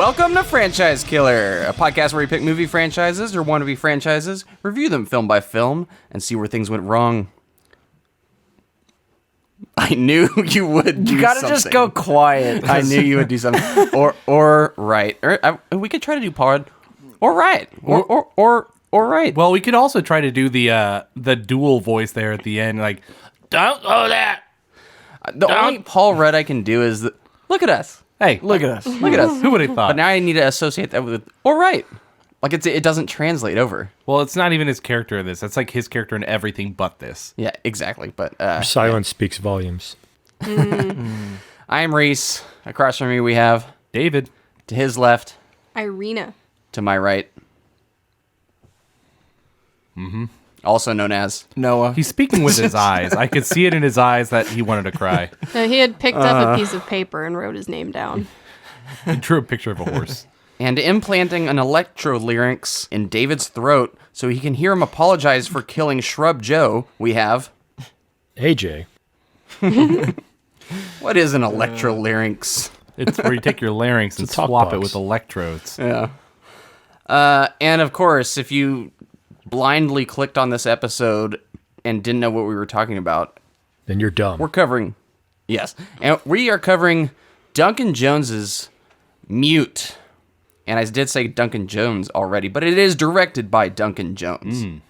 Welcome to Franchise Killer, a podcast where we pick movie franchises or wannabe franchises, review them film by film, and see where things went wrong. I knew you would do You gotta something. just go quiet. I knew you would do something. Or right. We could try to do pod. Or right. Or right. Well, we could also try to do the dual voice there at the end, like, don't go there. The only Paul Rudd I can do is, look at us. Hey, Look at us. Look at us. who would have thought? But now I need to associate that with, all right. Like, it doesn't translate over. Well, it's not even his character in this. That's like his character in everything but this. Yeah, exactly. But Silence speaks volumes. I am Reese. Across from me we have, David. to his left, Irina. to my right. Also known as Noah. He's speaking with his eyes. I could see it in his eyes that he wanted to cry. No, he had picked up a piece of paper and wrote his name down. He drew a picture of a horse. and implanting an electro-larynx in David's throat so he can hear him apologize for killing Shrub Joe, we have... AJ. What is an electro-larynx? It's where you take your larynx and It's a talk swap it box. with electrodes. Yeah. And of course, if you blindly clicked on this episode and didn't know what we were talking about, Then you're dumb. we're covering... Yes. And we are covering Duncan Jones's Mute. And I did say Duncan Jones already, but it is directed by Duncan Jones.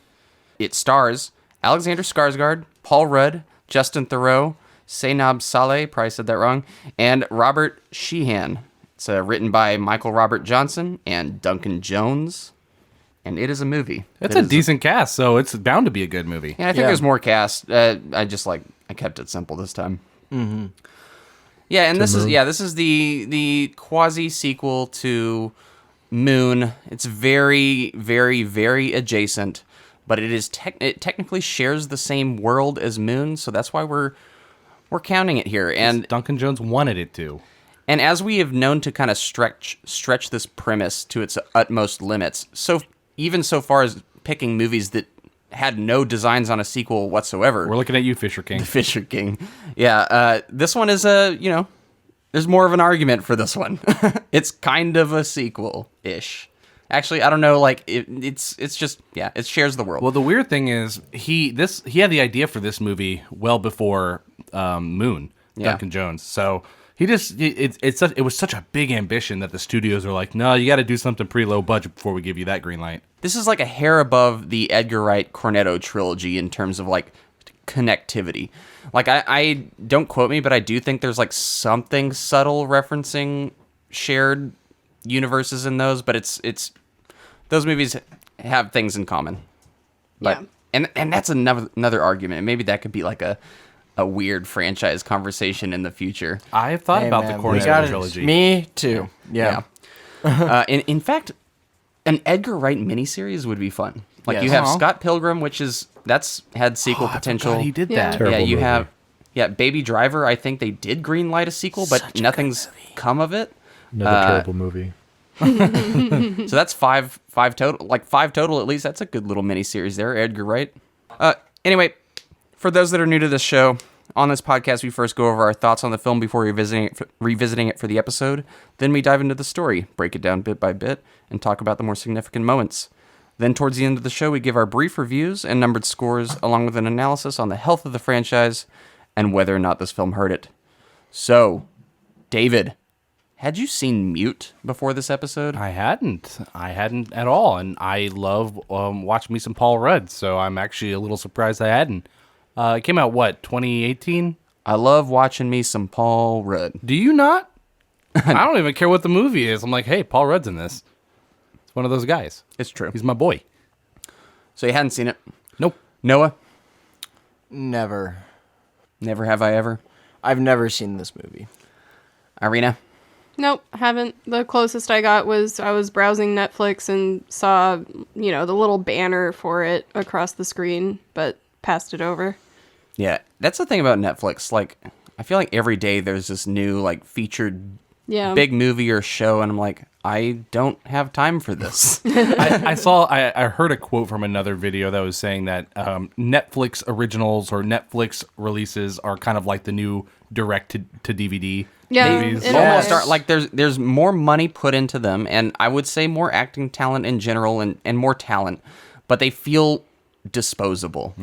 It stars Alexander Skarsgård, Paul Rudd, Justin Theroux, Zainab Saleh, probably said that wrong, and Robert Sheehan. It's written by Michael Robert Johnson and Duncan Jones, and it is a movie. It's It a is decent cast, so it's bound to be a good movie. And I think Yeah. there's more cast. I kept it simple this time. Mm-hmm. Yeah, and this is the quasi sequel to Moon. It's very, very, very adjacent, but it technically shares the same world as Moon, so that's why we're counting it here. And Duncan Jones wanted it to. and as we have known to kind of stretch this premise to its utmost limits, so even so far as picking movies that had no designs on a sequel whatsoever. We're looking at you, Fisher King. Fisher King. Yeah, this one is there's more of an argument for this one. It's kind of a sequel-ish. Actually, I don't know, like, it's just, yeah, it shares the world. Well, the weird thing is he had the idea for this movie well before Moon, Yeah. Duncan Jones. So he just it was such a big ambition that the studios are like, no, you got to do something pretty low budget before we give you that green light. This is like a hair above the Edgar Wright Cornetto trilogy in terms of, like, connectivity. Like, I don't quote me, but I do think there's, like, something subtle referencing shared universes in those, but it's those movies have things in common. But, Yeah. and that's another argument. Maybe that could be like a weird franchise conversation in the future. I've thought Hey, about man, the we Cornetto got it. trilogy. Me too. Yeah. In fact, an Edgar Wright miniseries would be fun. Like, Yes. you have Aw. Scott Pilgrim, that's had sequel potential. He did Yeah. that. Terrible Yeah, you movie. have Baby Driver. I think they did greenlight a sequel, but nothing's come of it. Another terrible movie. So that's five total. Like, 5 total at least. That's a good little miniseries there, Edgar Wright. Anyway, for those that are new to this show, on this podcast we first go over our thoughts on the film before revisiting it for the episode. Then we dive into the story, break it down bit by bit, and talk about the more significant moments. Then towards the end of the show, we give our brief reviews and numbered scores, along with an analysis on the health of the franchise and whether or not this film hurt it. So, David, had you seen Mute before this episode? I hadn't at all, and I love watching me some Paul Rudd, so I'm actually a little surprised I hadn't. It came out, 2018? I love watching me some Paul Rudd. Do you not? I don't even care what the movie is. I'm like, hey, Paul Rudd's in this. It's one of those guys. It's true. He's my boy. So you hadn't seen it? Nope. Noah? Never. Never have I ever. I've never seen this movie. Irina? Nope, haven't. The closest I got was I was browsing Netflix and saw, the little banner for it across the screen, but passed it over. Yeah, that's the thing about Netflix. Like, I feel like every day there's this new, like, featured Yeah. big movie or show, and I'm like, I don't have time for this. I heard a quote from another video that was saying that Netflix originals or Netflix releases are kind of like the new direct to DVD. Yeah, movies. it Almost is. are like there's more money put into them, and I would say more acting talent in general, and more talent, but they feel disposable.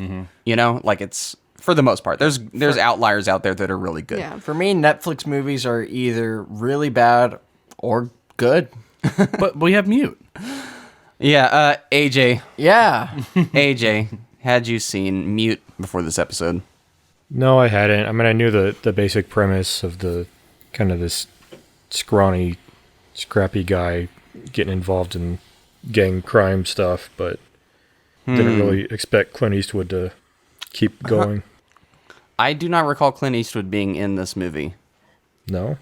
You know, like it's for the most part. There's outliers out there that are really good. Yeah. For me, Netflix movies are either really bad or good. But we have Mute. Yeah. AJ, Yeah. AJ, had you seen Mute before this episode? No, I hadn't. I mean, I knew the basic premise of the kind of this scrawny, scrappy guy getting involved in gang crime stuff, but didn't really expect Clint Eastwood to keep going. I do not recall Clint Eastwood being in this movie. No?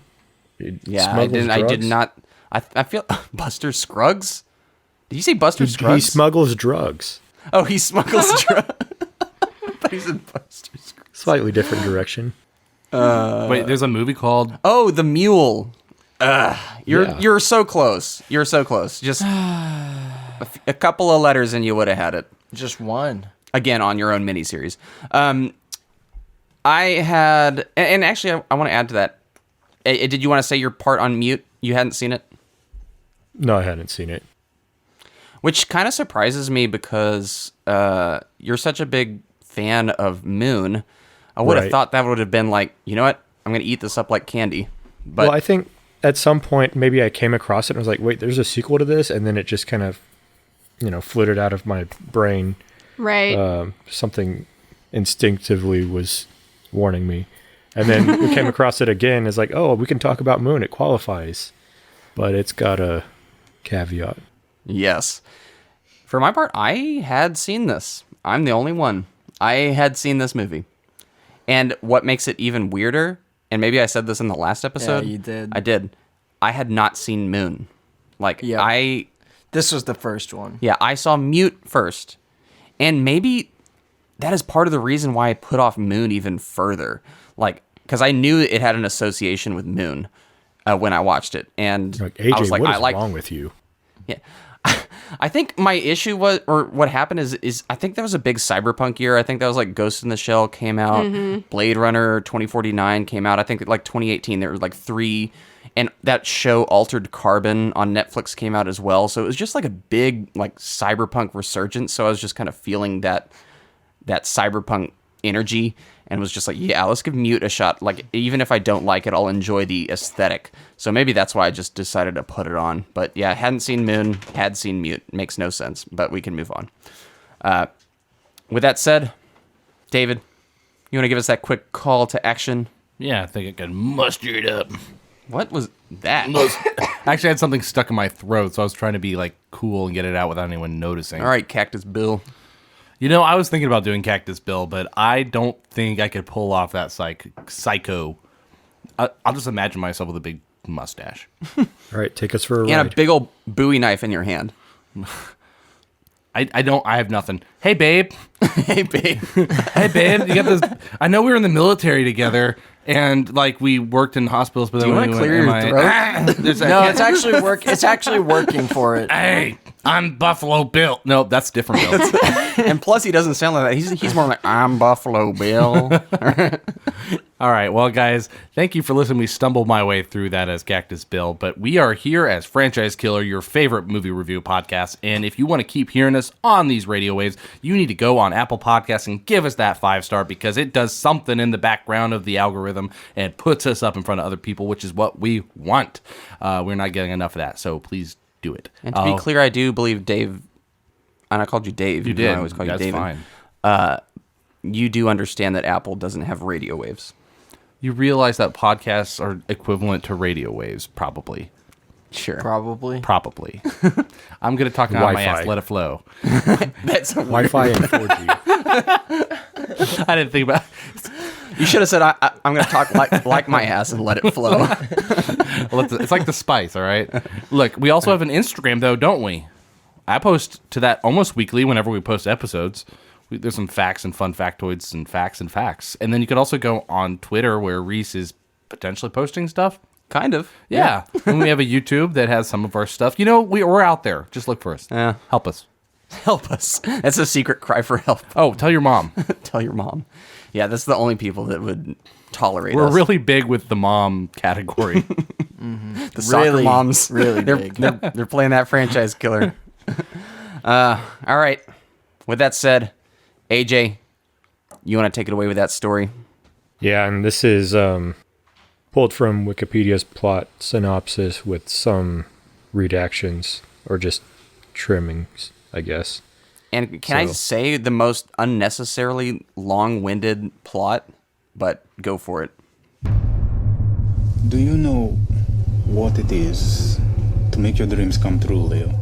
He Yeah, I smuggles didn't. I did drugs? not. I feel Buster Scruggs. Did you say Buster He Scruggs? smuggles drugs. Oh, he smuggles drugs. But he's in Buster Scruggs. Slightly different direction. Wait, there's a movie called Oh, the Mule. You're Yeah. you're so close. You're so close. Just a couple of letters and you would have had it. Just one. Again, on your own miniseries. I had, and actually, I want to add to that. Did you want to say your part on Mute? You hadn't seen it? No, I hadn't seen it. Which kind of surprises me because you're such a big fan of Moon. I would have Right. thought that would have been like, you know what? I'm going to eat this up like candy. But Well, I think at some point maybe I came across it and was like, wait, there's a sequel to this? And then it just kind of, floated out of my brain. Right. Something instinctively was warning me. And then we came across it again. It's like, oh, we can talk about Moon. It qualifies. But it's got a caveat. yes. For my part, I had seen this. I'm the only one. I had seen this movie. And what makes it even weirder, and maybe I said this in the last episode. you did. I did. I had not seen Moon. Like, Yep. This was the first one. Yeah, I saw Mute first. And maybe that is part of the reason why I put off Moon even further. Like, because I knew it had an association with Moon when I watched it. And Like, AJ, I was like, what I is like, wrong with you? yeah. I think my issue was, or what happened is I think that was a big cyberpunk year. I think that was like Ghost in the Shell came out, Blade Runner 2049 came out. I think like 2018 there were like 3, and that show Altered Carbon on Netflix came out as well. So it was just like a big like cyberpunk resurgence. So I was just kind of feeling that cyberpunk energy and was just like, yeah, let's give Mute a shot. Like, even if I don't like it, I'll enjoy the aesthetic. So maybe that's why I just decided to put it on. But yeah, hadn't seen Moon, had seen Mute. Makes no sense, but we can move on. With that said, David, you want to give us that quick call to action? Yeah, I think I can muster it up. What was that? Actually, I had something stuck in my throat, so I was trying to be like cool and get it out without anyone noticing. All right, Cactus Bill. You know, I was thinking about doing Cactus Bill, but I don't think I could pull off that psycho. I'll just imagine myself with a big mustache. All right, take us for a And ride. a big old Bowie knife in your hand. I have nothing. Hey, babe. Hey, babe. Hey, babe. You got this. I know we were in the military together, and like we worked in hospitals, but then you when wanna we clear went, your throat? No, it's actually It's actually working for it. Hey, I'm Buffalo Bill. No, that's different Bill. And plus, he doesn't sound like that. He's more like, I'm Buffalo Bill. All right, well, guys, thank you for listening. We stumbled my way through that as Cactus Bill, but we are here as Franchise Killer, your favorite movie review podcast. And if you want to keep hearing us on these radio waves, you need to go on Apple Podcasts and give us that 5-star because it does something in the background of the algorithm and puts us up in front of other people, which is what we want. We're not getting enough of that, so please do it. And to be clear, I do believe Dave, and I called you Dave. You even though did. I always call you That's David. fine. You do understand that Apple doesn't have radio waves. You realize that podcasts are equivalent to radio waves, probably. Sure. Probably. Probably. I'm going to talk out my Wi-Fi. ass. Let it flow. That's a Wi-Fi and 4G. I didn't think about You should have said, I'm going to talk like my ass and let it flow. It's like the spice, all right? Look, we also have an Instagram, though, don't we? I post to that almost weekly whenever we post episodes. There's some facts and fun factoids and facts. And then you could also go on Twitter where Reese is potentially posting stuff. Kind of. Yeah. And we have a YouTube that has some of our stuff. You know, we're out there. Just look for us. Yeah. Help us. Help us. That's a secret cry for help. Oh, tell your mom. Tell your mom. Yeah, that's the only people that would tolerate We're us. really big with the mom category. The soccer moms. Really they're, big. they're playing that franchise killer. All right. With that said, AJ, you want to take it away with that story? Yeah, and this is pulled from Wikipedia's plot synopsis with some redactions or just trimmings, I guess. And can I So- say the most unnecessarily long-winded plot? But go for it. Do you know what it is to make your dreams come true, Leo?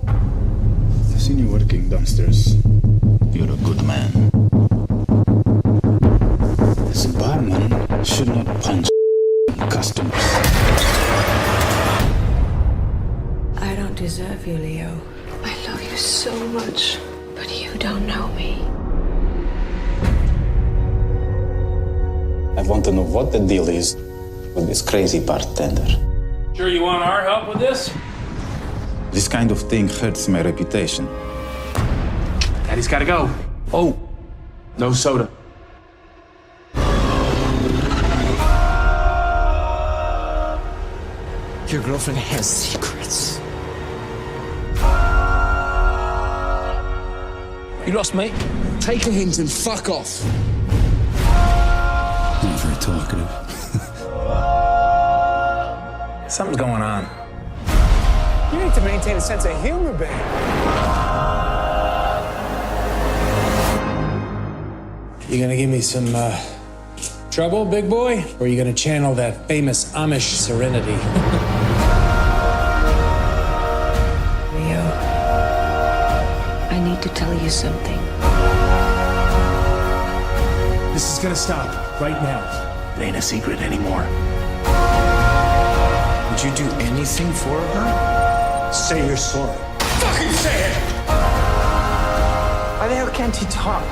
I've seen you working downstairs. You're a good man. As a barman should not punch customers. I don't deserve you, Leo. I love you so much, but you don't know me. I want to know what the deal is with this crazy bartender. Sure you want our help with this? This kind of thing hurts my reputation. Daddy's gotta go. Oh, no soda. Your girlfriend has secrets. You lost me? Take a hint and fuck off. Not very talkative. Something's going on. You need to maintain a sense of humor, babe. You gonna give me some trouble, big boy? Or are you gonna channel that famous Amish serenity? Leo, I need to tell you something. This is gonna stop right now. It ain't a secret anymore. Would you do anything for her? Say you're sorry. Fucking say it! Why the hell can't he talk?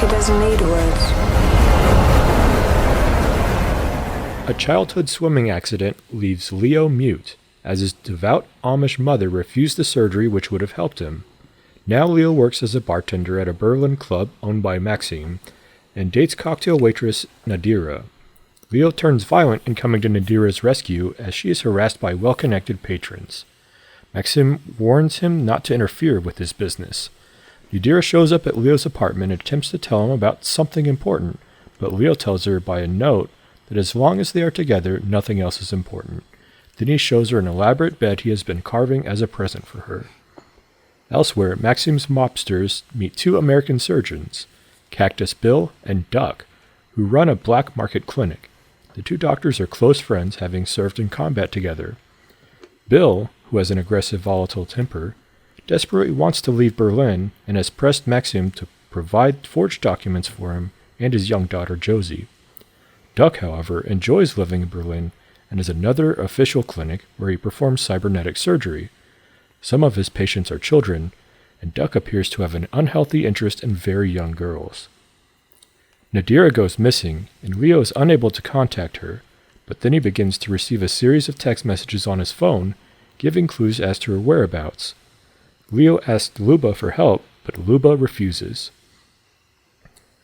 He doesn't need words. A childhood swimming accident leaves Leo mute, as his devout Amish mother refused the surgery which would have helped him. Now Leo works as a bartender at a Berlin club owned by Maxime, and dates cocktail waitress Nadira. Leo turns violent in coming to Nadira's rescue as she is harassed by well-connected patrons. Maxime warns him not to interfere with his business. Nadira shows up at Leo's apartment and attempts to tell him about something important, but Leo tells her by a note that as long as they are together, nothing else is important. Then he shows her an elaborate bed he has been carving as a present for her. Elsewhere, Maxime's mobsters meet two American surgeons, Cactus Bill and Duck, who run a black market clinic. The two doctors are close friends, having served in combat together. Bill, who has an aggressive, volatile temper, desperately wants to leave Berlin and has pressed Maxime to provide forged documents for him and his young daughter Josie. Duck, however, enjoys living in Berlin and has another official clinic where he performs cybernetic surgery. Some of his patients are children, and Duck appears to have an unhealthy interest in very young girls. Nadira goes missing, and Leo is unable to contact her, but then he begins to receive a series of text messages on his phone, giving clues as to her whereabouts. Leo asks Luba for help, but Luba refuses.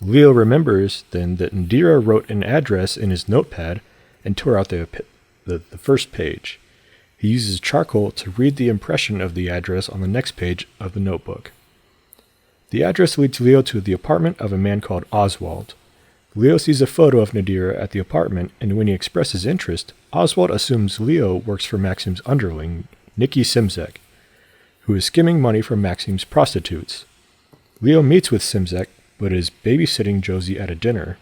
Leo remembers then that Nadira wrote an address in his notepad and tore out the first page. He uses charcoal to read the impression of the address on the next page of the notebook. The address leads Leo to the apartment of a man called Oswald. Leo sees a photo of Nadira at the apartment, and when he expresses interest, Oswald assumes Leo works for Maxime's underling, Nikki Simzek, who is skimming money from Maxime's prostitutes. Leo meets with Simzek, but is babysitting Josie at a dinner.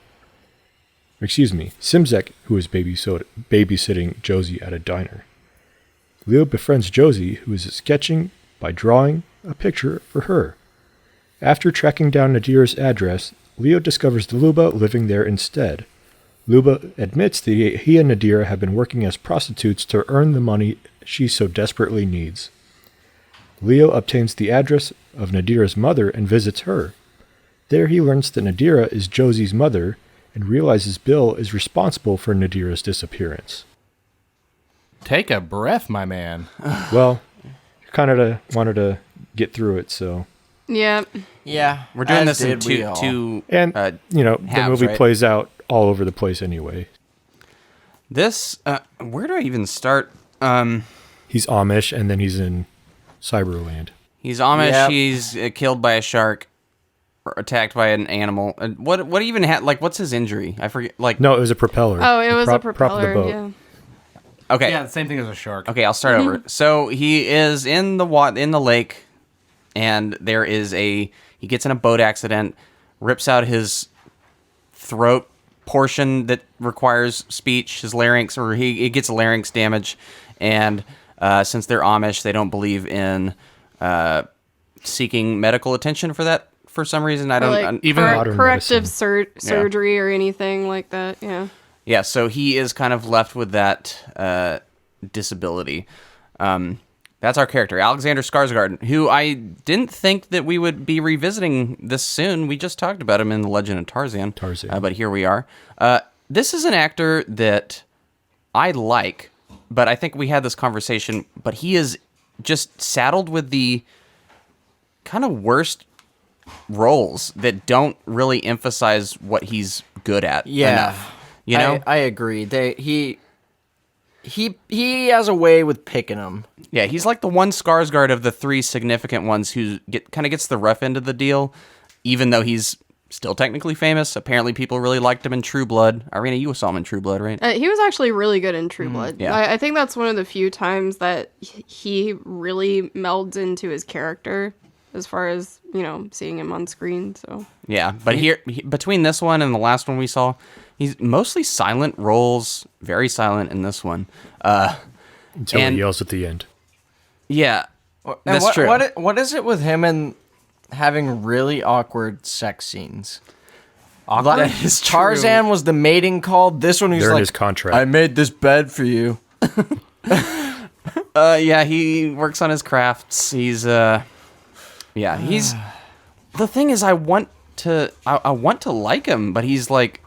Simzek, who is babysitting Josie at a diner. Leo befriends Josie, who is sketching by drawing a picture for her. After tracking down Nadira's address, Leo discovers Luba living there instead. Luba admits that he and Nadira have been working as prostitutes to earn the money she so desperately needs. Leo obtains the address of Nadira's mother and visits her. There he learns that Nadira is Josie's mother and realizes Bill is responsible for Nadira's disappearance. Take a breath, my man. Well, kind of wanted to get through it, so... Yeah. Yeah, We're doing as this in did we all. two And, the halves, movie right? plays out all over the place anyway. This, where do I even start? He's Amish, and then he's in Cyberland. He's Amish. Yep. He's killed by a shark, or attacked by an animal. What even had? Like, what's his injury? I forget. Like, No, it was a propeller. Oh, it The was a prop of the propeller. boat. Yeah. okay, Yeah, the same thing as a shark. okay. I'll start over. So he is in the lake, and there is he gets in a boat accident, rips out his throat portion that requires speech, his larynx, or he gets larynx damage, and since they're Amish, they don't believe in seeking medical attention for that for some reason. I Or, don't like, even modern corrective medicine. surgery or anything like that. Yeah. Yeah, so he is kind of left with that disability. That's our character, Alexander Skarsgård, who I didn't think that we would be revisiting this soon. We just talked about him in The Legend of Tarzan. But here we are. This is an actor that I like, but I think we had this conversation, but he is just saddled with the kind of worst roles that don't really emphasize what he's good at enough. You know? I agree. He has a way with picking them. Yeah, he's like the one Skarsgård of the three significant ones who kind of gets the rough end of the deal, even though he's still technically famous. Apparently, people really liked him in True Blood. Irina, you saw him in True Blood, right? He was actually really good in True Blood. Yeah. I think that's one of the few times that he really melds into his character as far as, seeing him on screen. So Yeah, but between this one and the last one we saw, he's mostly silent roles, very silent in this one. Until and- he yells at the end. Yeah, And that's true. What is it with him and having really awkward sex scenes? That is true. Tarzan was the mating call. This one, he's They're in like, his contract. I made this bed for you. Yeah, he works on his crafts. He's the thing is I want to like him, but he's like,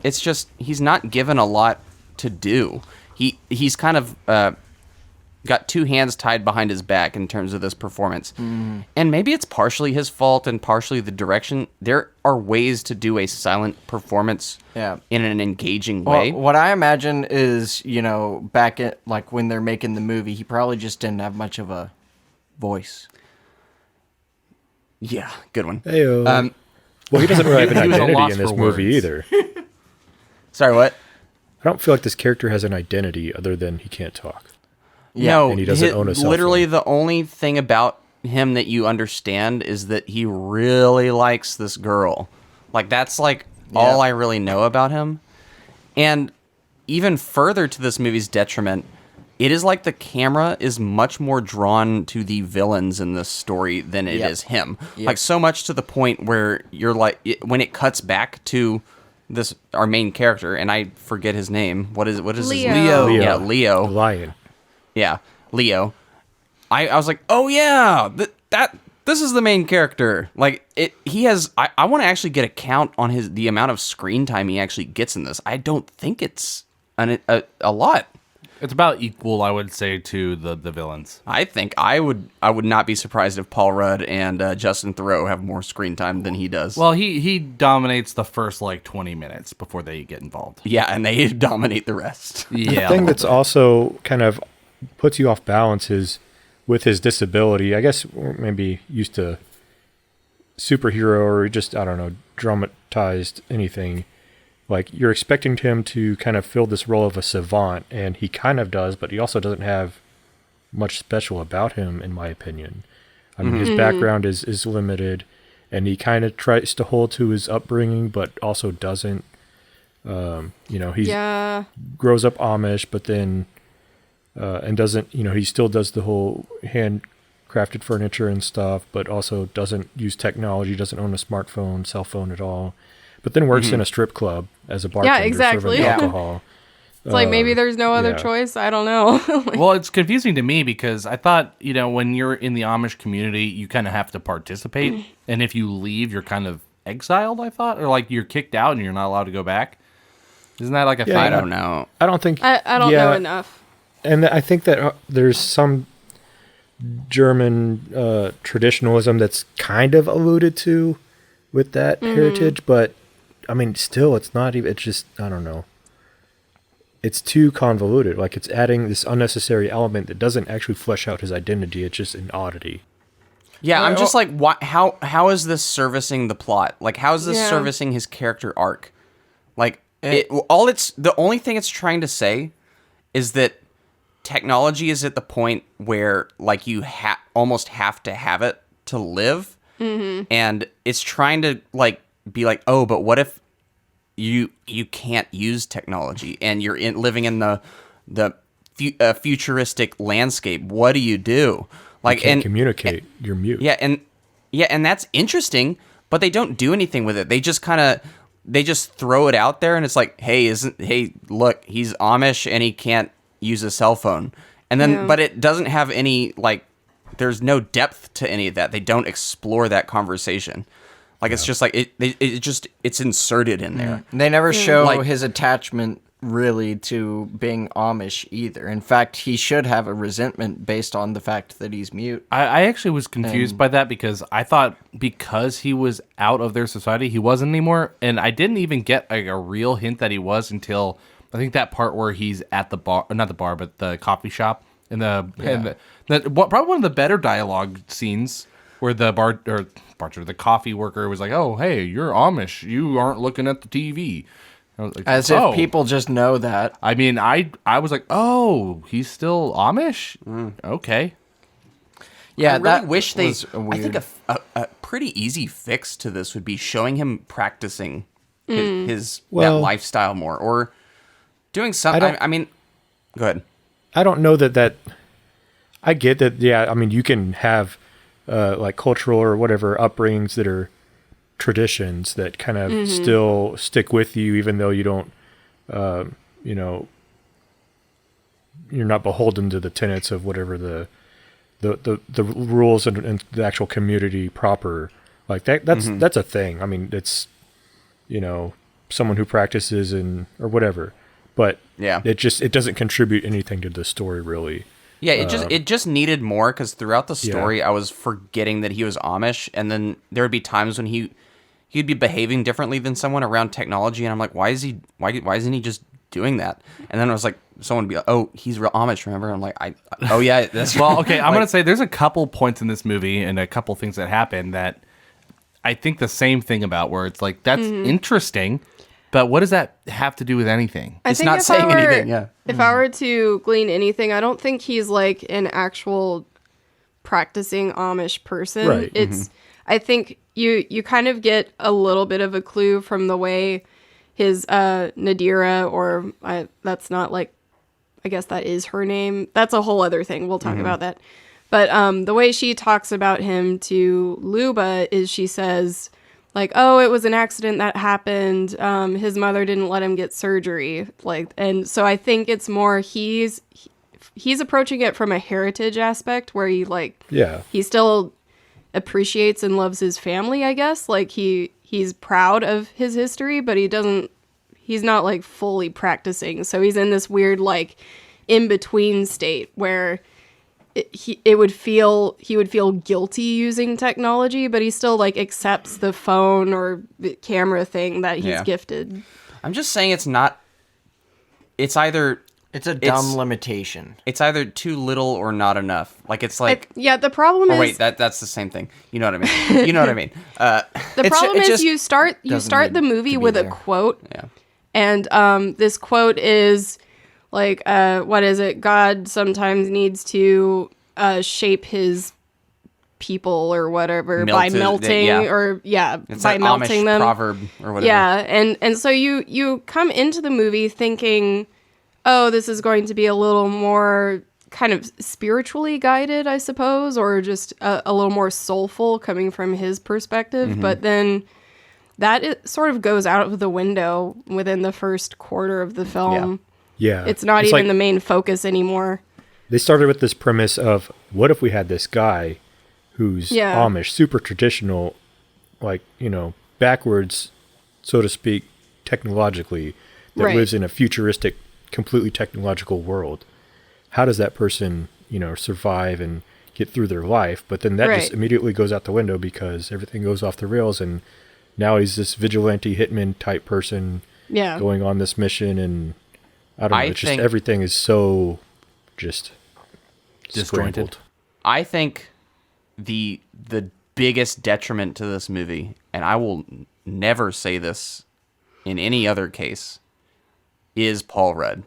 it's just he's not given a lot to do. He's kind of got two hands tied behind his back in terms of this performance. And maybe it's partially his fault and partially the direction. There are ways to do a silent performance in an engaging way. Well, what I imagine is, back at like when they're making the movie, he probably just didn't have much of a voice. Yeah, good one. Heyo. Well, he doesn't really have an He was a identity loss in this for movie words. either. Sorry, what? I don't feel like this character has an identity other than he can't talk. No, and he doesn't own a cell literally phone. the only thing about him that you understand is that he really likes this girl. Like that's like all I really know about him. And even further to this movie's detriment, it is like the camera is much more drawn to the villains in this story than it is him. Like so much to the point where you're like when it cuts back to this our main character, and I forget his name. What is his Leo. Leo. Yeah, Leo. The lion. Yeah, Leo. I was like, oh yeah, this is the main character. Like he has. I want to actually get a count on the amount of screen time he actually gets in this. I don't think it's a lot. It's about equal, I would say, to the villains. I think I would not be surprised if Paul Rudd and Justin Theroux have more screen time than he does. Well, he dominates the first 20 minutes before they get involved. yeah, and they dominate the rest. Yeah. The thing that's also kind of puts you off balance is with his disability. I guess we're maybe used to superhero or just, I don't know, dramatized anything. Like, you're expecting him to kind of fill this role of a savant, and he kind of does, but he also doesn't have much special about him, in my opinion. I mean, his background is limited, and he kind of tries to hold to his upbringing, but also doesn't. He grows up Amish, but then, and doesn't, he still does the whole handcrafted furniture and stuff, but also doesn't use technology, doesn't own a smartphone, cell phone at all. But then works in a strip club as a bartender exactly. serving alcohol. it's like maybe there's no other choice. I don't know. Well, it's confusing to me because I thought, when you're in the Amish community, you kind of have to participate. And if you leave, you're kind of exiled, I thought. Or like you're kicked out and you're not allowed to go back. Isn't that like a thing? I don't know. I don't think... I don't know enough. And I think that there's some German traditionalism that's kind of alluded to with that heritage, but I mean, still, it's not even. It's just, I don't know. It's too convoluted. Like, it's adding this unnecessary element that doesn't actually flesh out his identity. It's just an oddity. Yeah, I'm just like, how is this servicing the plot? Like, how is this servicing his character arc? Like, the only thing it's trying to say is that technology is at the point where, like, you almost have to have it to live. Mm-hmm. And it's trying to, like, be like, oh, but what if you can't use technology and you're living in the futuristic landscape? What do you do? Like, you can't communicate. You're mute. Yeah, and that's interesting, but they don't do anything with it. They just throw it out there, and it's like, hey, look, he's Amish and he can't use a cell phone. And then, but it doesn't have any, like, there's no depth to any of that. They don't explore that conversation. Like, it's just like, it's inserted in there. They never show his attachment really to being Amish either. In fact, he should have a resentment based on the fact that he's mute. I actually was confused by that because I thought because he was out of their society, he wasn't anymore. And I didn't even get like a real hint that he was until I think that part where he's at the bar, not the bar, but the coffee shop. And probably one of the better dialogue scenes where the bartender, the coffee worker was like, oh, hey, you're Amish. You aren't looking at the TV. Like, as if people just know that. I mean, I was like, oh, he's still Amish? Okay. Yeah, I really wish I think a pretty easy fix to this would be showing him practicing his that lifestyle more, or doing something. I mean, go ahead. I don't know that I get that. Yeah, I mean, you can have like cultural or whatever upbringings that are traditions that kind of still stick with you, even though you don't, you're not beholden to the tenets of whatever the rules and the actual community proper. Like that's a thing. I mean, it's, someone who practices or whatever, but it doesn't contribute anything to the story really. Yeah, it just needed more, because throughout the story I was forgetting that he was Amish, and then there would be times when he'd be behaving differently than someone around technology, and I'm like, why isn't he just doing that? And then I was like, someone would be like, oh, he's real Amish, remember? And I'm like, oh yeah, that's well, okay. I'm gonna say there's a couple points in this movie and a couple things that happen that I think the same thing about, where it's like, that's interesting, but what does that have to do with anything? It's not saying anything. Yeah. If I were to glean anything, I don't think he's like an actual practicing Amish person. Right. It's I think you kind of get a little bit of a clue from the way his Nadira, or that's not like, I guess that is her name. That's a whole other thing. We'll talk about that. But the way she talks about him to Luba is she says, like, oh, it was an accident that happened. His mother didn't let him get surgery. And so I think it's more he's approaching it from a heritage aspect where he still appreciates and loves his family, I guess. Like he's proud of his history, but he's not like fully practicing. So he's in this weird like in between state where he would feel guilty using technology, but he still like accepts the phone or the camera thing that he's gifted. I'm just saying it's a dumb limitation. It's either too little or not enough. Like it's like the problem is wait, that's the same thing. You know what I mean? You know what I mean? The problem is you start the movie with a quote. Yeah. And this quote is like, what is it? God sometimes needs to shape his people or whatever by melting it's by an melting Amish them. Proverb or whatever. Yeah, and so you come into the movie thinking, oh, this is going to be a little more kind of spiritually guided, I suppose, or just a little more soulful coming from his perspective. But then that sort of goes out of the window within the first quarter of the film. Yeah. It's not even the main focus anymore. They started with this premise of, what if we had this guy who's Amish, super traditional, like, backwards, so to speak, technologically, that lives in a futuristic, completely technological world. How does that person, survive and get through their life? But then that just immediately goes out the window because everything goes off the rails and now he's this vigilante hitman type person Yeah. going on this mission, and I don't know. It's just think- everything is so just Disjointed. scrambled. I think the biggest detriment to this movie, and I will never say this in any other case, is Paul Rudd.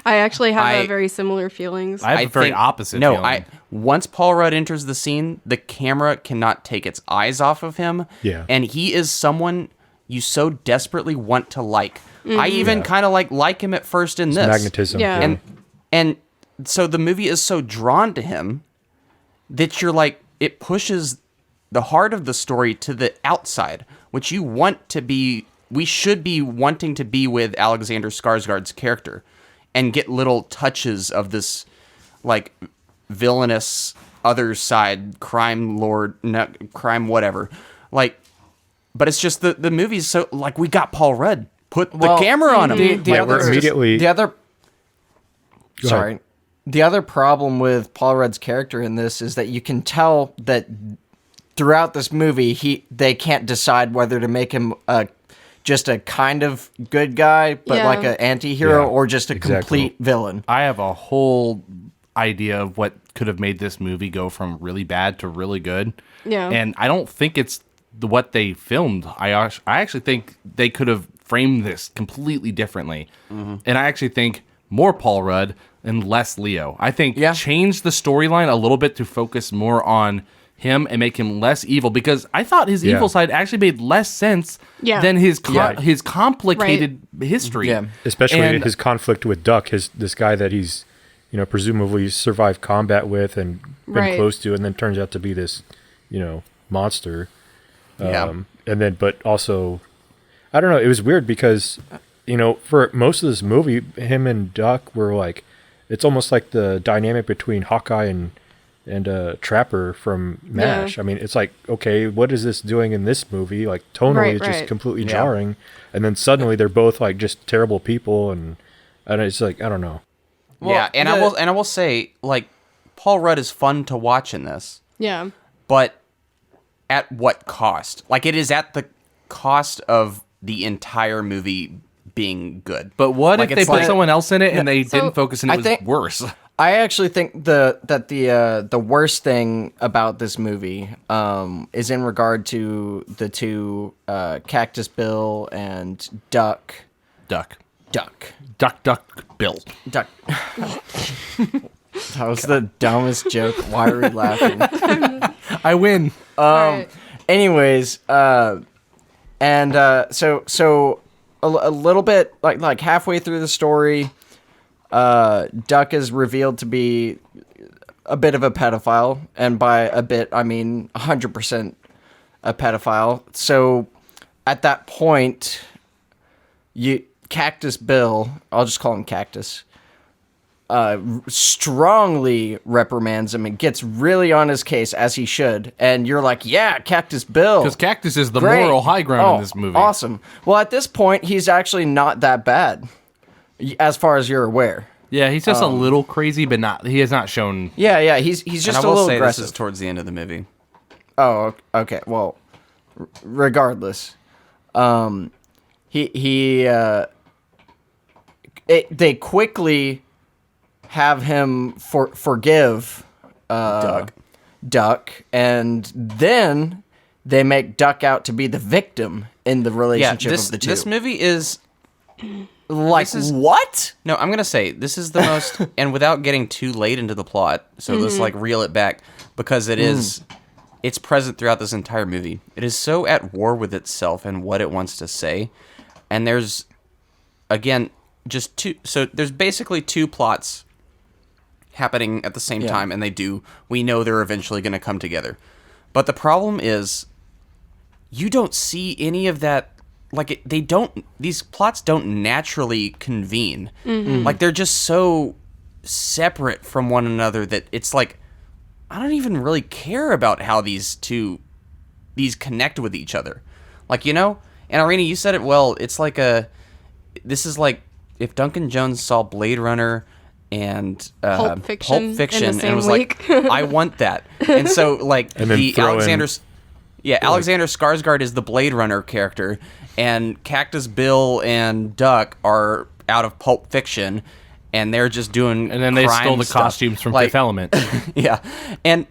I actually have I- very similar feelings. I have a very think- opposite No, feeling. once Paul Rudd enters the scene, the camera cannot take its eyes off of him. Yeah. And he is someone you so desperately want to like. I even kind of like him at first in this. Magnetism. Yeah. And so the movie is so drawn to him that you're like, it pushes the heart of the story to the outside, which you want to be. We should be wanting to be with Alexander Skarsgård's character and get little touches of this, like, villainous other side, crime lord, no, crime whatever. Like, but it's just the movie's so, like, we got Paul Rudd. Put the camera on him. The Like, other, we're immediately- the other. Go Sorry. ahead. The other problem with Paul Rudd's character in this is that you can tell that throughout this movie, they can't decide whether to make him just a kind of good guy, but Yeah. like an anti-hero, Yeah, or just a exactly. complete villain. I have a whole idea of what could have made this movie go from really bad to really good. Yeah. And I don't think it's what they filmed. I actually think they could have framed this completely differently. And I actually think more Paul Rudd and less Leo. I think change the storyline a little bit to focus more on him and make him less evil, because I thought his evil side actually made less sense than his his complicated history. Yeah. Especially And- his conflict with Duck, this guy that he's, presumably survived combat with and been Right. close to, and then turns out to be this, monster. Yeah. And then, but also, I don't know. It was weird because, for most of this movie, him and Duck were like, it's almost like the dynamic between Hawkeye and Trapper from MASH. Yeah. I mean, it's like, okay, what is this doing in this movie? Like, tonally, Right, it's just right. completely jarring. And then suddenly they're both like just terrible people, and it's like, I don't know. Yeah, and I will say, like, Paul Rudd is fun to watch in this, Yeah. but at what cost? Like, it is at the cost of the entire movie being good. But what Like, if they it's put like- someone else in it and they So, didn't focus and it I was think- worse? I actually think the worst thing about this movie is in regard to the two Cactus Bill and Duck. Duck. Bill. Duck. That was the dumbest joke. Why are we laughing? I win. Alright. Anyways, so a little bit like halfway through the story, Duck is revealed to be a bit of a pedophile, and by a bit I mean 100% a pedophile. So at that point, Cactus Bill, I'll just call him Cactus, strongly reprimands him and gets really on his case, as he should. And you're like, yeah, Cactus Bill. Because Cactus is the Great. moral high ground in this movie. Awesome. Well, at this point, he's actually not that bad, as far as you're aware. Yeah, he's just a little crazy, but he has not shown. Yeah, he's And just I a will little say aggressive. this is towards the end of the movie. Oh, okay. Well, regardless, they quickly have him forgive Duck, and then they make Duck out to be the victim in the relationship of the two. This movie is like, what? No, I'm gonna say this is the most, and without getting too late into the plot, so let's like reel it back, because it's present throughout this entire movie. It is so at war with itself and what it wants to say, and there's, again, just two. So there's basically two plots happening at the same time, and we know they're eventually gonna come together, but the problem is, you don't see any of that. Like, these plots don't naturally convene. Like, they're just so separate from one another that it's like, I don't even really care about how these connect with each other. Like, and Irina, you said it well, it's like this is like if Duncan Jones saw Blade Runner and Pulp Fiction in the and same was week. like, I want that. And so, like, And then the throw in Alexander's... Yeah, Alexander Skarsgård is the Blade Runner character, and Cactus Bill and Duck are out of Pulp Fiction, and they're just doing And then they crime stole the stuff. costumes from Fifth Element. Yeah, and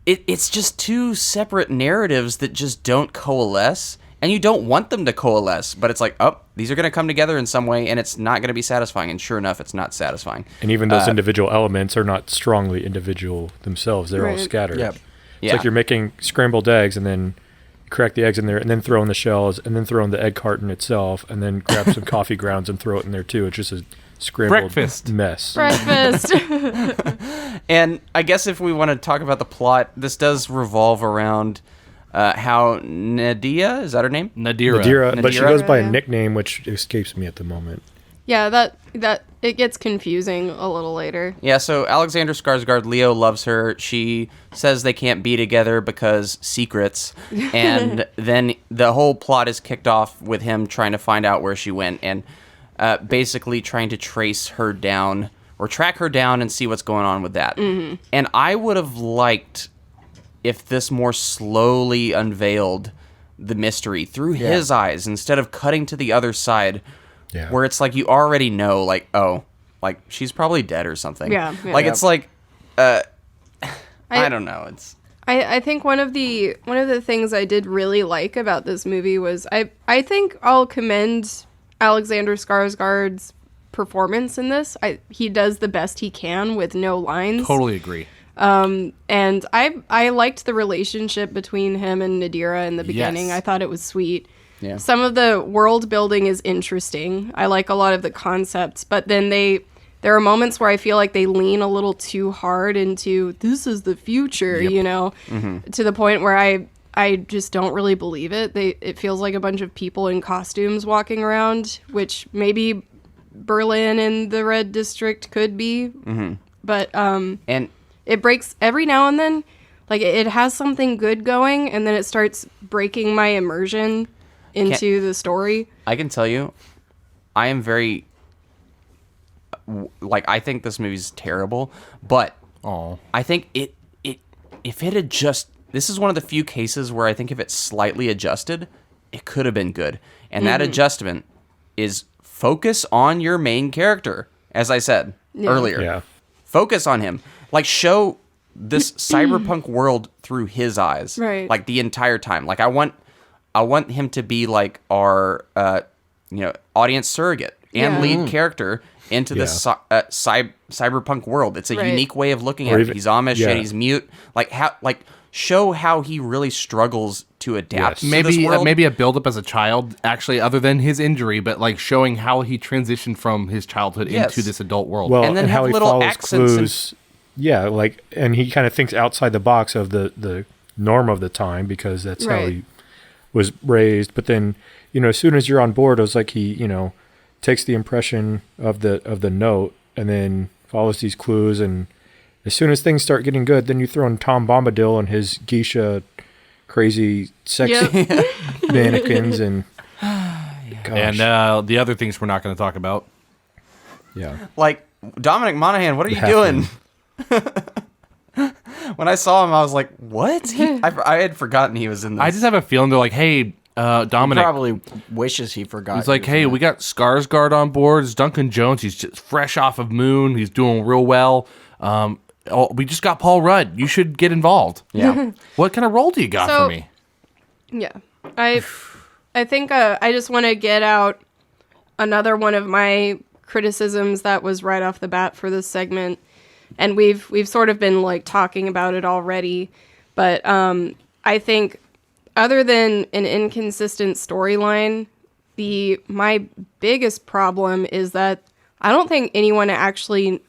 it's just two separate narratives that just don't coalesce, and you don't want them to coalesce, but it's like, oh, these are going to come together in some way, and it's not going to be satisfying, and sure enough, it's not satisfying. And even those individual elements are not strongly individual themselves. They're all Right. scattered. Yep. It's like you're making scrambled eggs, and then you crack the eggs in there, and then throw in the shells, and then throw in the egg carton itself, and then grab some coffee grounds and throw it in there too. It's just a scrambled Breakfast. mess. Breakfast. And I guess if we want to talk about the plot, this does revolve around how Nadia, is that her name? Nadira. But she Nadira? goes by Yeah. a nickname, which escapes me at the moment. Yeah, that it gets confusing a little later. Yeah, so Alexander Skarsgård, Leo loves her. She says they can't be together because secrets. And then the whole plot is kicked off with him trying to find out where she went and basically trying to trace her down or track her down and see what's going on with that. And I would have liked if this more slowly unveiled the mystery through his eyes instead of cutting to the other side. Yeah. Where it's like you already know, like, oh, like she's probably dead or something. Yeah. Like it's like, I don't know. It's I think one of the things I did really like about this movie was I think I'll commend Alexander Skarsgård's performance in this. He does the best he can with no lines. Totally agree. And I liked the relationship between him and Nadira in the beginning. Yes. I thought it was sweet. Yeah. Some of the world building is interesting. I like a lot of the concepts, but then there are moments where I feel like they lean a little too hard into this is the future, you know, to the point where I just don't really believe it. It feels like a bunch of people in costumes walking around, which maybe Berlin and the Red District could be. But and it breaks every now and then. Like it has something good going, and then it starts breaking my immersion into the story. I can tell you, I am very like I think this movie's terrible, but I think it if it had just this is one of the few cases where I think if it slightly adjusted, it could have been good. And that adjustment is focus on your main character, as I said earlier. Yeah. Focus on him. Like show this cyberpunk world through his eyes. Right. Like the entire time. Like I want him to be like our audience surrogate and lead character into this cyberpunk world. It's a unique way of looking at it. He's Amish and he's mute. Show how he really struggles to adapt to this world. Maybe a buildup as a child, actually, other than his injury, but like showing how he transitioned from his childhood into this adult world. Well, And then how have he little follows accents and- clues. And he kind of thinks outside the box of the norm of the time because that's how he was raised. But then, as soon as you're on board, it was like he, takes the impression of the note and then follows these clues. And as soon as things start getting good, then you throw in Tom Bombadil and his geisha crazy sexy mannequins and And the other things we're not going to talk about. yeah. Like Dominic Monaghan, what are you Halfling. doing? When I saw him, I was like, "What?" I had forgotten he was in this. I just have a feeling they're like, hey, Dominic. Probably wishes he forgot. He's like, hey, we got Skarsgård on board. It's Duncan Jones. He's just fresh off of Moon. He's doing real well. We just got Paul Rudd. You should get involved. Yeah. What kind of role do you got So- for me? Yeah. I think I just want to get out another one of my criticisms that was right off the bat for this segment. And we've sort of been like talking about it already, but I think other than an inconsistent storyline, my biggest problem is that I don't think anyone actually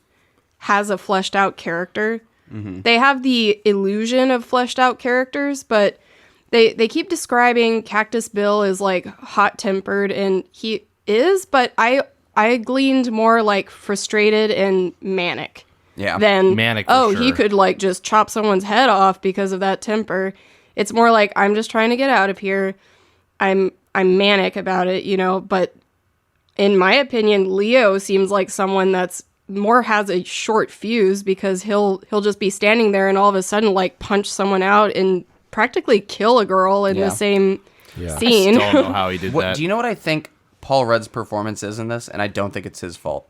has a fleshed out character. They have the illusion of fleshed out characters, but they keep describing Cactus Bill as like hot tempered, and he is, but I gleaned more like frustrated and manic. Yeah. Than Manic for he sure. could like just chop someone's head off because of that temper. It's more like I'm just trying to get out of here. I'm manic about it, but in my opinion, Leo seems like someone that's more has a short fuse because he'll just be standing there and all of a sudden like punch someone out and practically kill a girl in the same scene. Don't know how he did that. Do you know what I think Paul Rudd's performance is in this? And I don't think it's his fault.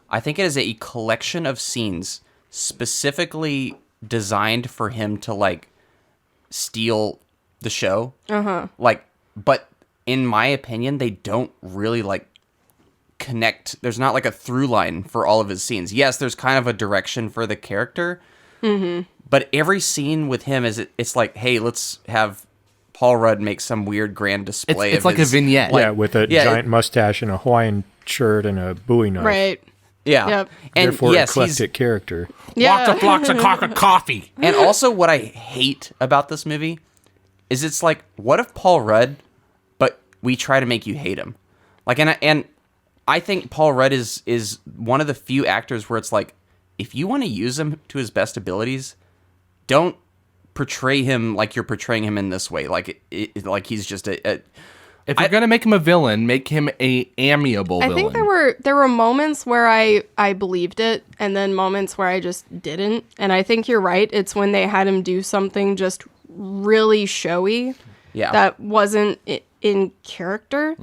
I think it is a collection of scenes specifically designed for him to, like, steal the show. Like, but in my opinion, they don't really, like, connect. There's not, like, a through line for all of his scenes. Yes, there's kind of a direction for the character. But every scene with him it's like, hey, let's have Paul Rudd make some weird grand display. It's like a vignette. With a giant mustache and a Hawaiian shirt and a Bowie knife. Right. Yeah. Yep. And Therefore, yes, eclectic character. Yeah. Blocks of coffee. And also what I hate about this movie is it's like, what if Paul Rudd, but we try to make you hate him? Like, and I think Paul Rudd is one of the few actors where it's like, if you want to use him to his best abilities, don't portray him like you're portraying him in this way. Like, like he's just a If you're gonna make him a villain, make him a amiable villain. I think there were moments where I believed it, and then moments where I just didn't. And I think you're right. It's when they had him do something just really showy. Yeah. That wasn't in character.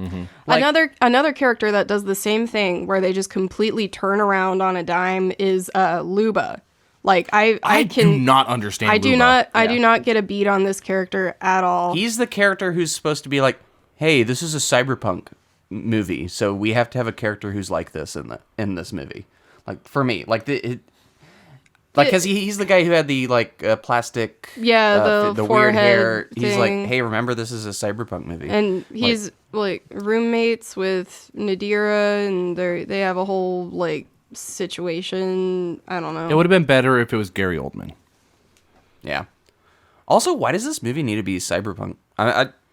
Like- Another character that does the same thing, where they just completely turn around on a dime, is Luba. Like I do not understand. I do Luba. not. I do not get a beat on this character at all. He's the character who's supposed to be like, hey, this is a cyberpunk movie, so we have to have a character who's like this in this movie. Like, for me, like because he's the guy who had the like plastic, the weird forehead hair. He's like, thing. hey, remember this is a cyberpunk movie, And he's like roommates with Nadira, and they have a whole like situation. I don't know. It would have been better if it was Gary Oldman. yeah. Also, why does this movie need to be cyberpunk?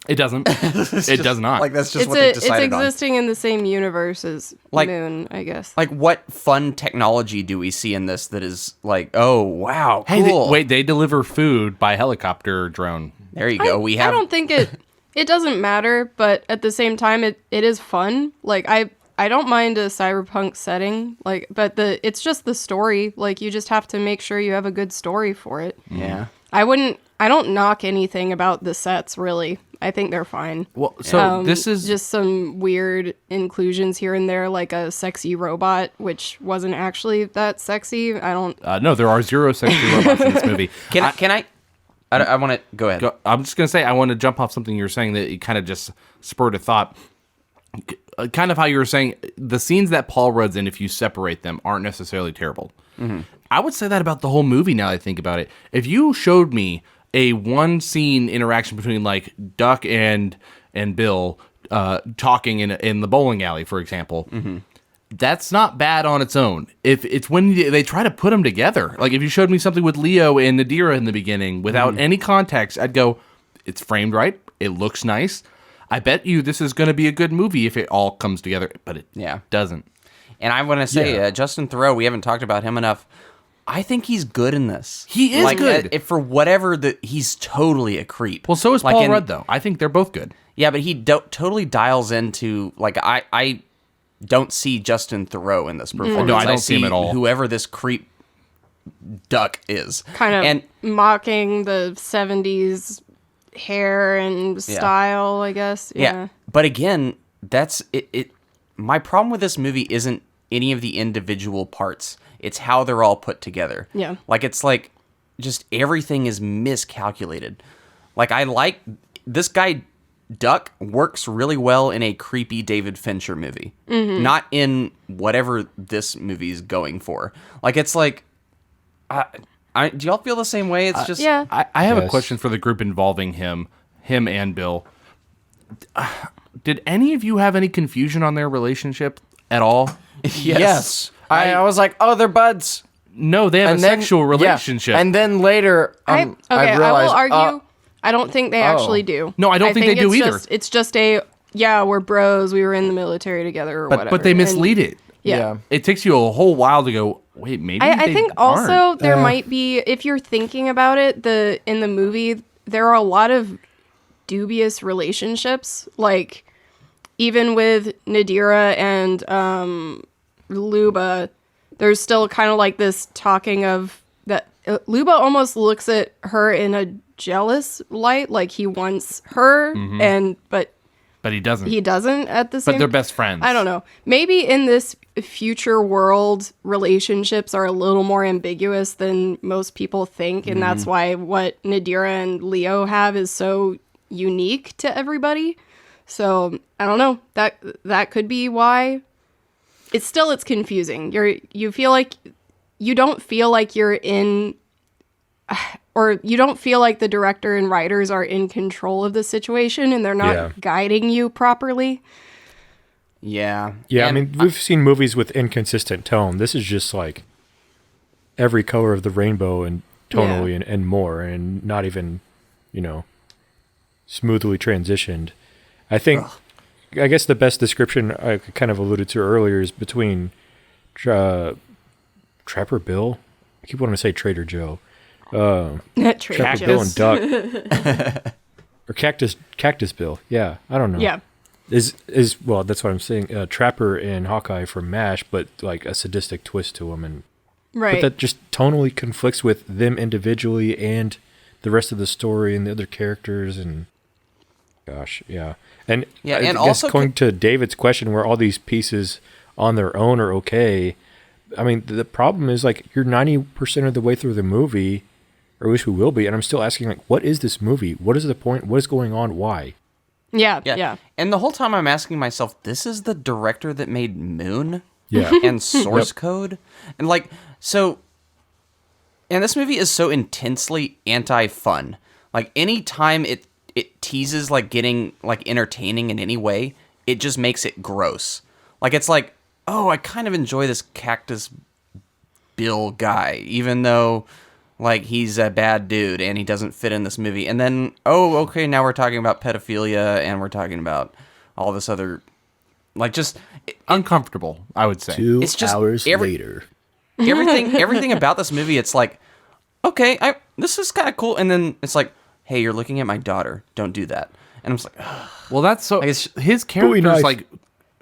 It doesn't. It does not. Like, that's just It's what they decided it's existing in the same universe as Like- Moon, I guess. on. Like, what fun technology do we see in this that is like, oh wow, Hey, cool. they deliver food by helicopter drone. There you go. We have. I don't think it doesn't matter, but at the same time, it is fun. Like I don't mind a cyberpunk setting, like, but it's just the story. Like, you just have to make sure you have a good story for it. Yeah. I don't knock anything about the sets, really. I think they're fine. Well, so this is just some weird inclusions here and there, like a sexy robot, which wasn't actually that sexy. I don't. no, there are zero sexy robots in this movie. I want to go ahead. I'm just gonna say I want to jump off something you were saying that it kind of just spurred a thought. Kind of how you were saying the scenes that Paul Rudd's in, if you separate them, aren't necessarily terrible. I would say that about the whole movie. Now that I think about it, if you showed me a one scene interaction between like Duck and Bill talking in the bowling alley, for example, that's not bad on its own. If it's when they try to put them together, like if you showed me something with Leo and Nadira in the beginning without any context, I'd go, it's framed right, it looks nice. I bet you this is going to be a good movie if it all comes together, but it doesn't. And I want to say, Justin Theroux, we haven't talked about him enough. I think he's good in this. He is good. If for whatever he's totally a creep. Well, so is Paul Rudd, though. I think they're both good. Yeah, but he totally dials into, like, I don't see Justin Theroux in this performance. No, I don't see him at all. Whoever this creep Duck is. Kind of and mocking the 70s hair and style, I guess. Yeah. But again, that's it. My problem with this movie isn't any of the individual parts. It's how they're all put together. Yeah. Like, it's like just everything is miscalculated. Like, I like this guy Duck works really well in a creepy David Fincher movie. Not in whatever this movie is going for. Like, it's like do y'all feel the same way? It's just I have a question for the group involving him and Bill. Did any of you have any confusion on their relationship at all? Yes. I was like, oh, they're buds. No, they have a sexual relationship. And then later, I realized, will argue. I don't think they actually do. No, I don't think they do either. It's just we're bros. We were in the military together or whatever. But they mislead it. Yeah. It takes you a whole while to go, wait, maybe I think aren't. also there might be, if you're thinking about it, in the movie, there are a lot of dubious relationships. Like, even with Nadira and Luba, there's still kind of like this talking of that. Luba almost looks at her in a jealous light, like he wants her, but But he doesn't. he doesn't at the same. But they're best friends. I don't know. Maybe in this future world, relationships are a little more ambiguous than most people think, and that's why what Nadira and Leo have is so unique to everybody. So I don't know. That could be why. It's confusing. You feel like you don't feel like you're in, or you don't feel like the director and writers are in control of the situation, and they're not guiding you properly. Yeah. Yeah, And I mean, we've seen movies with inconsistent tone. This is just like every color of the rainbow and tonally and more, and not even, smoothly transitioned. I think, I guess the best description I kind of alluded to earlier is between Trapper Bill. I keep wanting to say Trader Joe. Trapper Bill and Duck. Or Cactus Bill. Yeah, I don't know. Yeah. Well, that's what I'm saying. Trapper and Hawkeye from MASH, but like a sadistic twist to them, and Right. but that just tonally conflicts with them individually and the rest of the story and the other characters, and gosh, yeah, and Yeah, I and guess also going to David's question, where all these pieces on their own are okay. I mean, the problem is like you're 90% of the way through the movie, or at least we will be, and I'm still asking like, what is this movie? What is the point? What is going on? Why? Yeah. And the whole time I'm asking myself, this is the director that made Moon Yeah. and Source Code? And like, so, and this movie is so intensely anti-fun. Like, any time it teases like getting like entertaining in any way, it just makes it gross. Like, it's like, oh, I kind of enjoy this Cactus Bill guy, even though like he's a bad dude and he doesn't fit in this movie. And then, oh, okay, now we're talking about pedophilia and we're talking about all this other, like, just Uncomfortable, I would say. 2 it's just hours every- later. everything about this movie, it's like, okay, this is kind of cool. And then it's like, hey, you're looking at my daughter. Don't do that. And I'm just like, ugh. Well, that's so. Like, it's- His character's knife. like.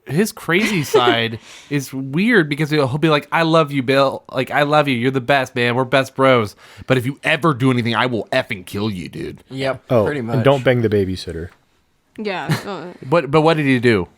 His crazy side is weird because he'll be like, I love you, Bill. Like, I love you. You're the best, man. We're best bros. But if you ever do anything, I will effing kill you, dude. Yep, Oh, pretty much. and don't bang the babysitter. Yeah. But what did he do?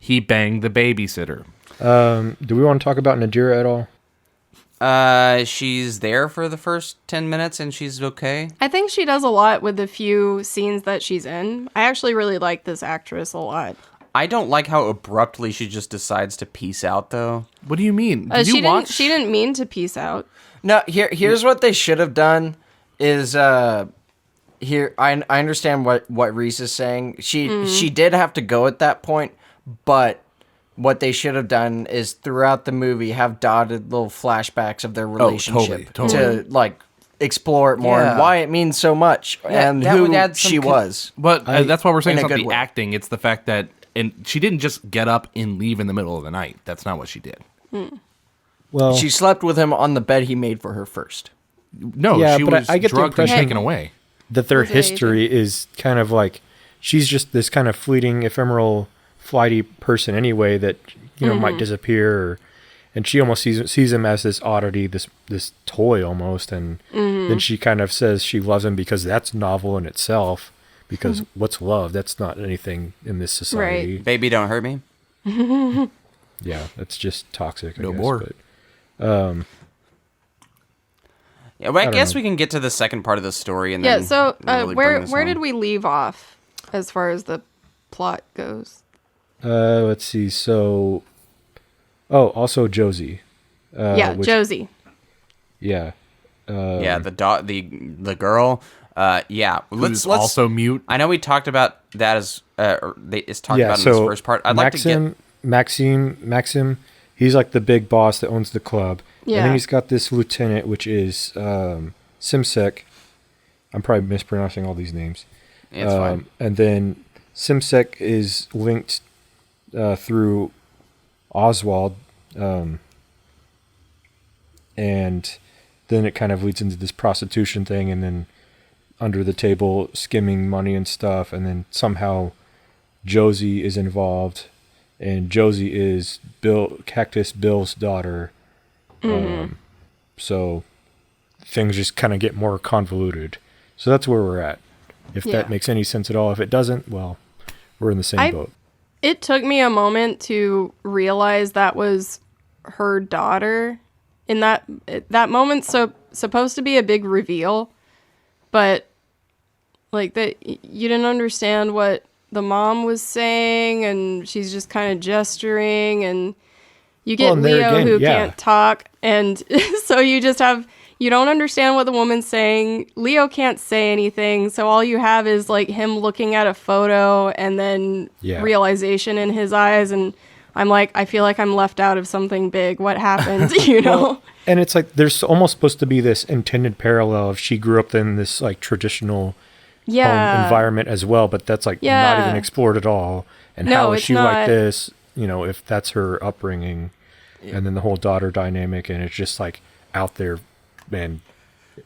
He banged the babysitter. Do we want to talk about Nadira at all? She's there for the first 10 minutes and she's okay. I think she does a lot with the few scenes that she's in. I actually really like this actress a lot. I don't like how abruptly she just decides to peace out, though. What do you mean? Did you watch? She didn't mean to peace out. No, here's what they should have done is here I understand what Reese is saying. She did have to go at that point, but what they should have done is throughout the movie have dotted little flashbacks of their relationship totally. to like explore it more and why it means so much and that would who add some she was. But that's why we're saying in it's a not good the way. acting. It's the fact that, and she didn't just get up and leave in the middle of the night. That's not what she did. Well, She slept with him on the bed he made for her first. No, Yeah, she but was I get the drugged and impression- taken away. that their Was it history is kind of like she's just this kind of fleeting, ephemeral, flighty person anyway that might disappear, and she almost sees him as this oddity, this toy almost, and then she kind of says she loves him because that's novel in itself. Because what's love? That's not anything in this society. Baby, don't hurt me. Yeah, that's just toxic. I No guess, more. But, Yeah, but I don't guess know. we can get to the second part of the story and Yeah, then so really where bring this did home. we leave off as far as the plot goes? let's see. So, also Josie. Yeah, which- Josie. Yeah. Yeah, the girl. Yeah, Who's also mute. I know we talked about that as it's talked about in this first part. I'd like to get. Maxim, he's like the big boss that owns the club. And Yeah. then he's got this lieutenant, which is Simsek. I'm probably mispronouncing all these names. It's fine. And then Simsek is linked through Oswald. And then it kind of leads into this prostitution thing, and then under the table skimming money and stuff, and then somehow Josie is involved, and Josie is Cactus Bill's daughter. So things just kind of get more convoluted. So that's where we're at. If Yeah. that makes any sense at all. If it doesn't, well, we're in the same boat. It took me a moment to realize that was her daughter. In that moment's supposed to be a big reveal, but like that you didn't understand what the mom was saying, and she's just kind of gesturing, and you get and there Leo again, who yeah. can't talk, and so you don't understand what the woman's saying. Leo can't say anything, so all you have is like him looking at a photo and then realization in his eyes, and I'm like, I feel like I'm left out of something big. What happened? You know? Well, and it's like there's almost supposed to be this intended parallel of she grew up in this like traditional home environment as well, but that's like not even explored at all. And how is she like this? You know, if that's her upbringing, and then the whole daughter dynamic, and it's just like out there, man,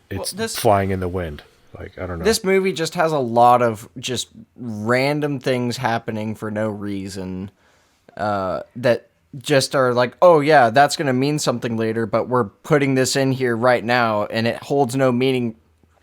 it's flying in the wind. Like, I don't know. This movie just has a lot of just random things happening for no reason. That just are like, oh yeah, that's going to mean something later, but we're putting this in here right now, and it holds no meaning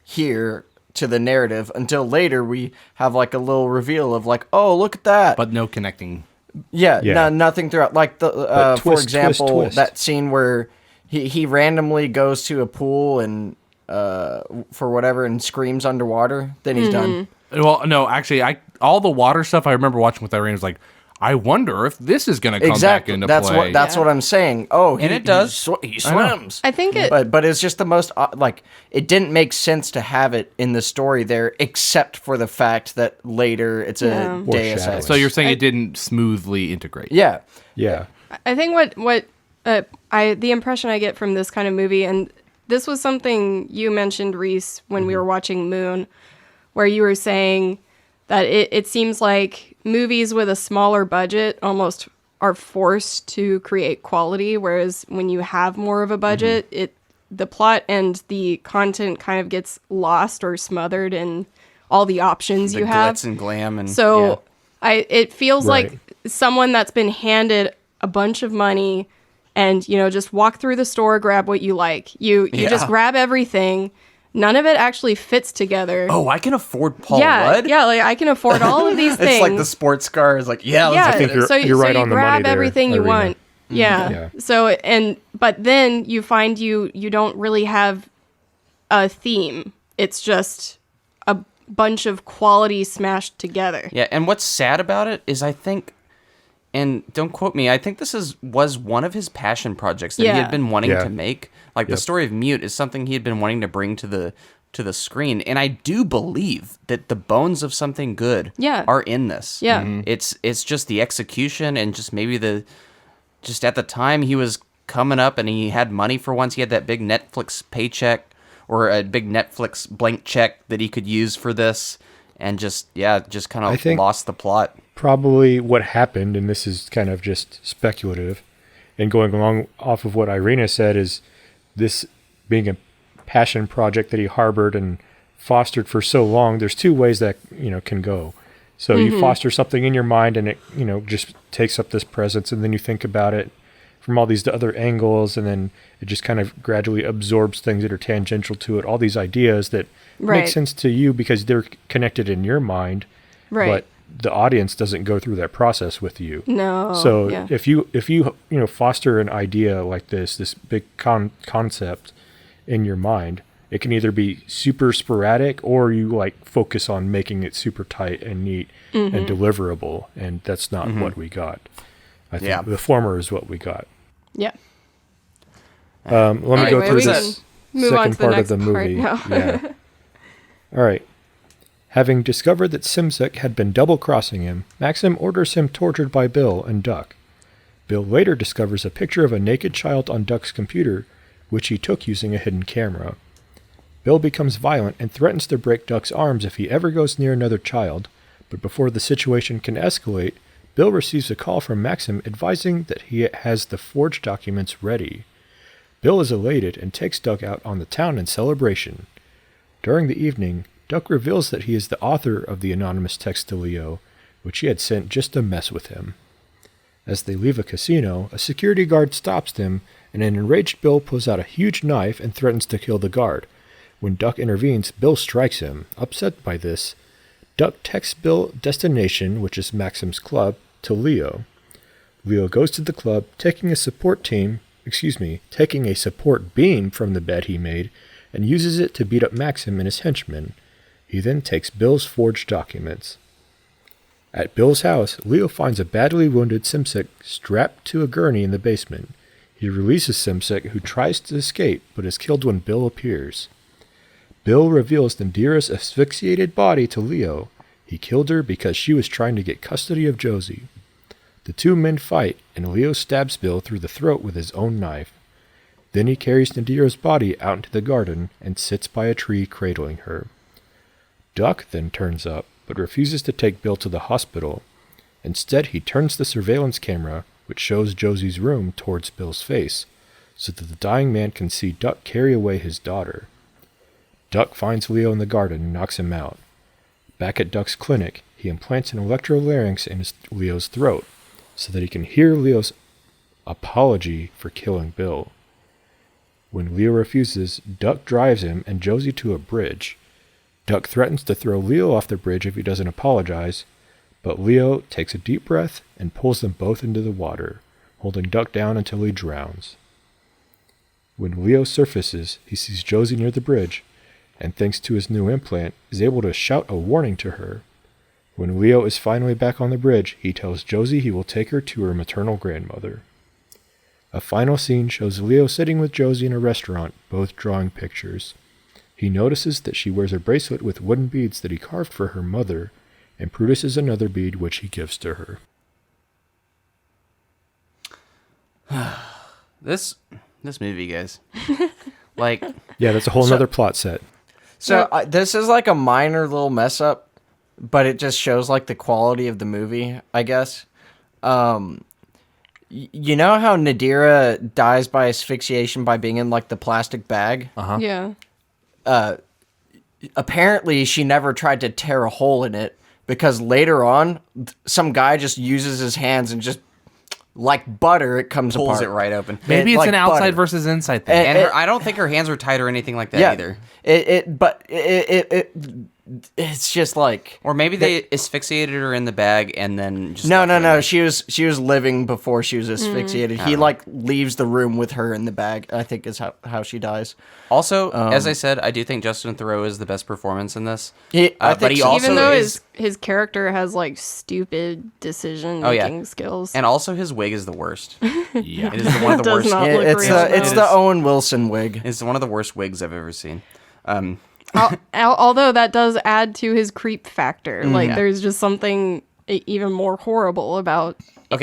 here to the narrative until later we have like a little reveal of like, oh, look at that. But no connecting. Yeah. Nothing throughout. Like the for example, twist. that scene where he randomly goes to a pool and for whatever and screams underwater, then he's done. Well, no, actually, all the water stuff I remember watching with Irene was like, I wonder if this is going to come back into play. That's what I'm saying. Oh, and it does. He swims. I think it. But it's just the most like it didn't make sense to have it in the story there, except for the fact that later it's a Deus Ex. So you're saying it didn't smoothly integrate? Yeah. I think what the impression I get from this kind of movie, and this was something you mentioned, Reese, when we were watching Moon, where you were saying that it seems like movies with a smaller budget almost are forced to create quality, whereas when you have more of a budget, the plot and the content kind of gets lost or smothered in all the options you have. Glitz and glam, and so it feels like someone that's been handed a bunch of money and just walk through the store, grab what you like. You just grab everything. None of it actually fits together. Oh, I can afford Paul Rudd? Yeah, like I can afford all of these things. It's like the sports car is like, I think you're right on the money there. Grab everything you want. Yeah. So but then you find you don't really have a theme. It's just a bunch of quality smashed together. Yeah, and what's sad about it is I think, and don't quote me, I think this was one of his passion projects that he had been wanting to make. Like the story of Mute is something he had been wanting to bring to the screen, and I do believe that the bones of something good are in this. Yeah. It's just the execution and just maybe just at the time he was coming up and he had money for once. He had that big Netflix paycheck or a big Netflix blank check that he could use for this, and just kind of lost the plot. Probably what happened, and this is kind of just speculative, and going along off of what Irina said, is this being a passion project that he harbored and fostered for so long. There's two ways that can go. So you foster something in your mind, and it just takes up this presence, and then you think about it from all these other angles, and then it just kind of gradually absorbs things that are tangential to it, all these ideas that make sense to you because they're connected in your mind, but the audience doesn't go through that process with you. No. So if you foster an idea like this big concept in your mind, it can either be super sporadic or you like focus on making it super tight and neat and deliverable, and that's not what we got. I think the former is what we got. Yeah. Let me go through this second part of the movie. Yeah. All right. Having discovered that Simsek had been double-crossing him, Maxim orders him tortured by Bill and Duck. Bill later discovers a picture of a naked child on Duck's computer, which he took using a hidden camera. Bill becomes violent and threatens to break Duck's arms if he ever goes near another child, but before the situation can escalate, Bill receives a call from Maxim advising that he has the forged documents ready. Bill is elated and takes Duck out on the town in celebration. During the evening, Duck reveals that he is the author of the anonymous text to Leo, which he had sent just to mess with him. As they leave a casino, a security guard stops them, and an enraged Bill pulls out a huge knife and threatens to kill the guard, When Duck intervenes, Bill strikes him. Upset by this, Duck texts Bill destination, which is Maxim's club, to Leo. Leo goes to the club, taking a support beam from the bed he made, and uses it to beat up Maxim and his henchmen. He then takes Bill's forged documents. At Bill's house, Leo finds a badly wounded Simsek strapped to a gurney in the basement. He releases Simsek, who tries to escape, but is killed when Bill appears. Bill reveals Nadira's asphyxiated body to Leo. He killed her because she was trying to get custody of Josie. The two men fight, and Leo stabs Bill through the throat with his own knife. Then he carries Nadira's body out into the garden and sits by a tree cradling her. Duck then turns up, but refuses to take Bill to the hospital. Instead, he turns the surveillance camera, which shows Josie's room, towards Bill's face, so that the dying man can see Duck carry away his daughter. Duck finds Leo in the garden and knocks him out. Back at Duck's clinic, he implants an electrolarynx in Leo's throat, so that he can hear Leo's apology for killing Bill. When Leo refuses, Duck drives him and Josie to a bridge. Duck threatens to throw Leo off the bridge if he doesn't apologize, but Leo takes a deep breath and pulls them both into the water, holding Duck down until he drowns. When Leo surfaces, he sees Josie near the bridge, and thanks to his new implant, is able to shout a warning to her. When Leo is finally back on the bridge, he tells Josie he will take her to her maternal grandmother. A final scene shows Leo sitting with Josie in a restaurant, both drawing pictures. He notices that she wears a bracelet with wooden beads that he carved for her mother, and produces another bead which he gives to her. This movie, guys. Like, yeah, that's a whole nother plot set. So this is like a minor little mess up, but it just shows like the quality of the movie, I guess. You know how Nadira dies by asphyxiation by being in like the plastic bag? Uh-huh. Yeah. Apparently she never tried to tear a hole in it, because later on some guy just uses his hands and just like butter it comes pulls apart. it right open. Maybe it's like an outside butter. versus inside thing. And I don't think her hands were tight or anything like that either. It's just like, Or maybe they asphyxiated her in the bag and then just no. She was living before she was asphyxiated. He like leaves the room with her in the bag, I think is how she dies. Also, as I said, I do think Justin Theroux is the best performance in this. I but think he so. also Even though is, his character has like stupid decision making skills. and also his wig is the worst. Yeah. It is one of the Does worst. not look It's real. it's the Owen Wilson wig. It's one of the worst wigs I've ever seen. Although that does add to his creep factor. Like Yeah. there's just something even more horrible about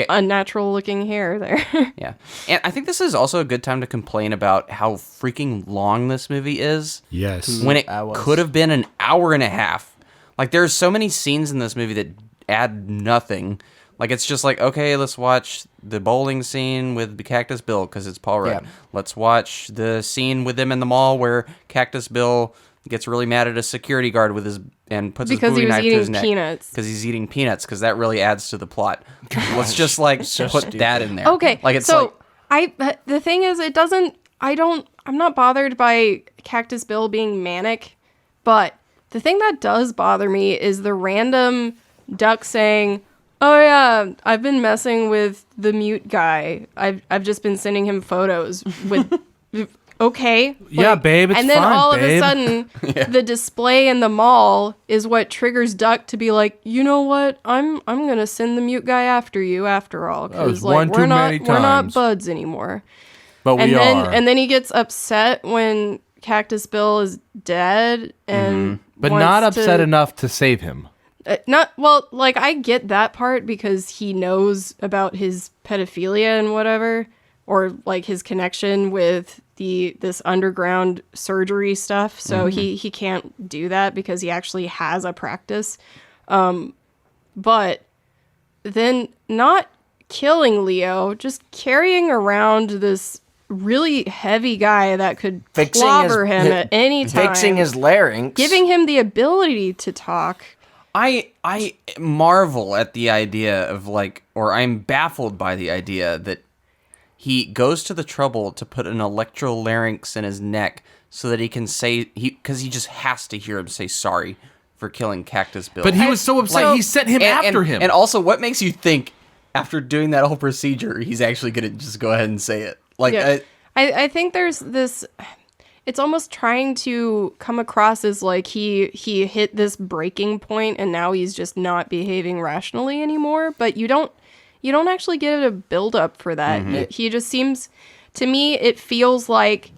unnatural looking hair there. Yeah. And I think this is also a good time to complain about how freaking long this movie is. Yes. When it could have been an hour and a half. Like, there's so many scenes in this movie that add nothing. Like, it's just like, okay, let's watch the bowling scene with Cactus Bill because it's Paul Rudd. Yeah. Let's watch the scene with them in the mall where Cactus Bill gets really mad at a security guard with and puts Because his he Bowie was knife to eating his neck. peanuts. Because he's eating peanuts, because that really adds to the plot. Let's just, like, put that in there. Okay, Like, it's so like... the thing is, I'm not bothered by Cactus Bill being manic, but the thing that does bother me is the random Duck saying, "Oh yeah, I've been messing with the mute guy. I've just been sending him photos with." Okay. Yeah, babe, it's and then fine, all babe. of a sudden, the display in the mall is what triggers Duck to be like, you know what? I'm gonna send the mute guy after you after all, was because one like too we're many not times. buds anymore. But we are. And then he gets upset when Cactus Bill is dead, and but wants not upset to, enough to save him. Not well. Like I get that part because he knows about his pedophilia and whatever, or like his connection with this underground surgery stuff. So he can't do that because he actually has a practice. But then not killing Leo, just carrying around this really heavy guy that could clobber him at any time. Fixing his larynx. Giving him the ability to talk. I marvel at the idea of like, or I'm baffled by the idea that he goes to the trouble to put an electrolarynx in his neck so that he can say because he just has to hear him say sorry for killing Cactus Bill. But he was so upset he sent him after him. And also, what makes you think after doing that whole procedure, he's actually going to just go ahead and say it? Like, I think there's this. It's almost trying to come across as like he hit this breaking point and now he's just not behaving rationally anymore. But you don't actually get a build up for that. He just seems, to me, it feels like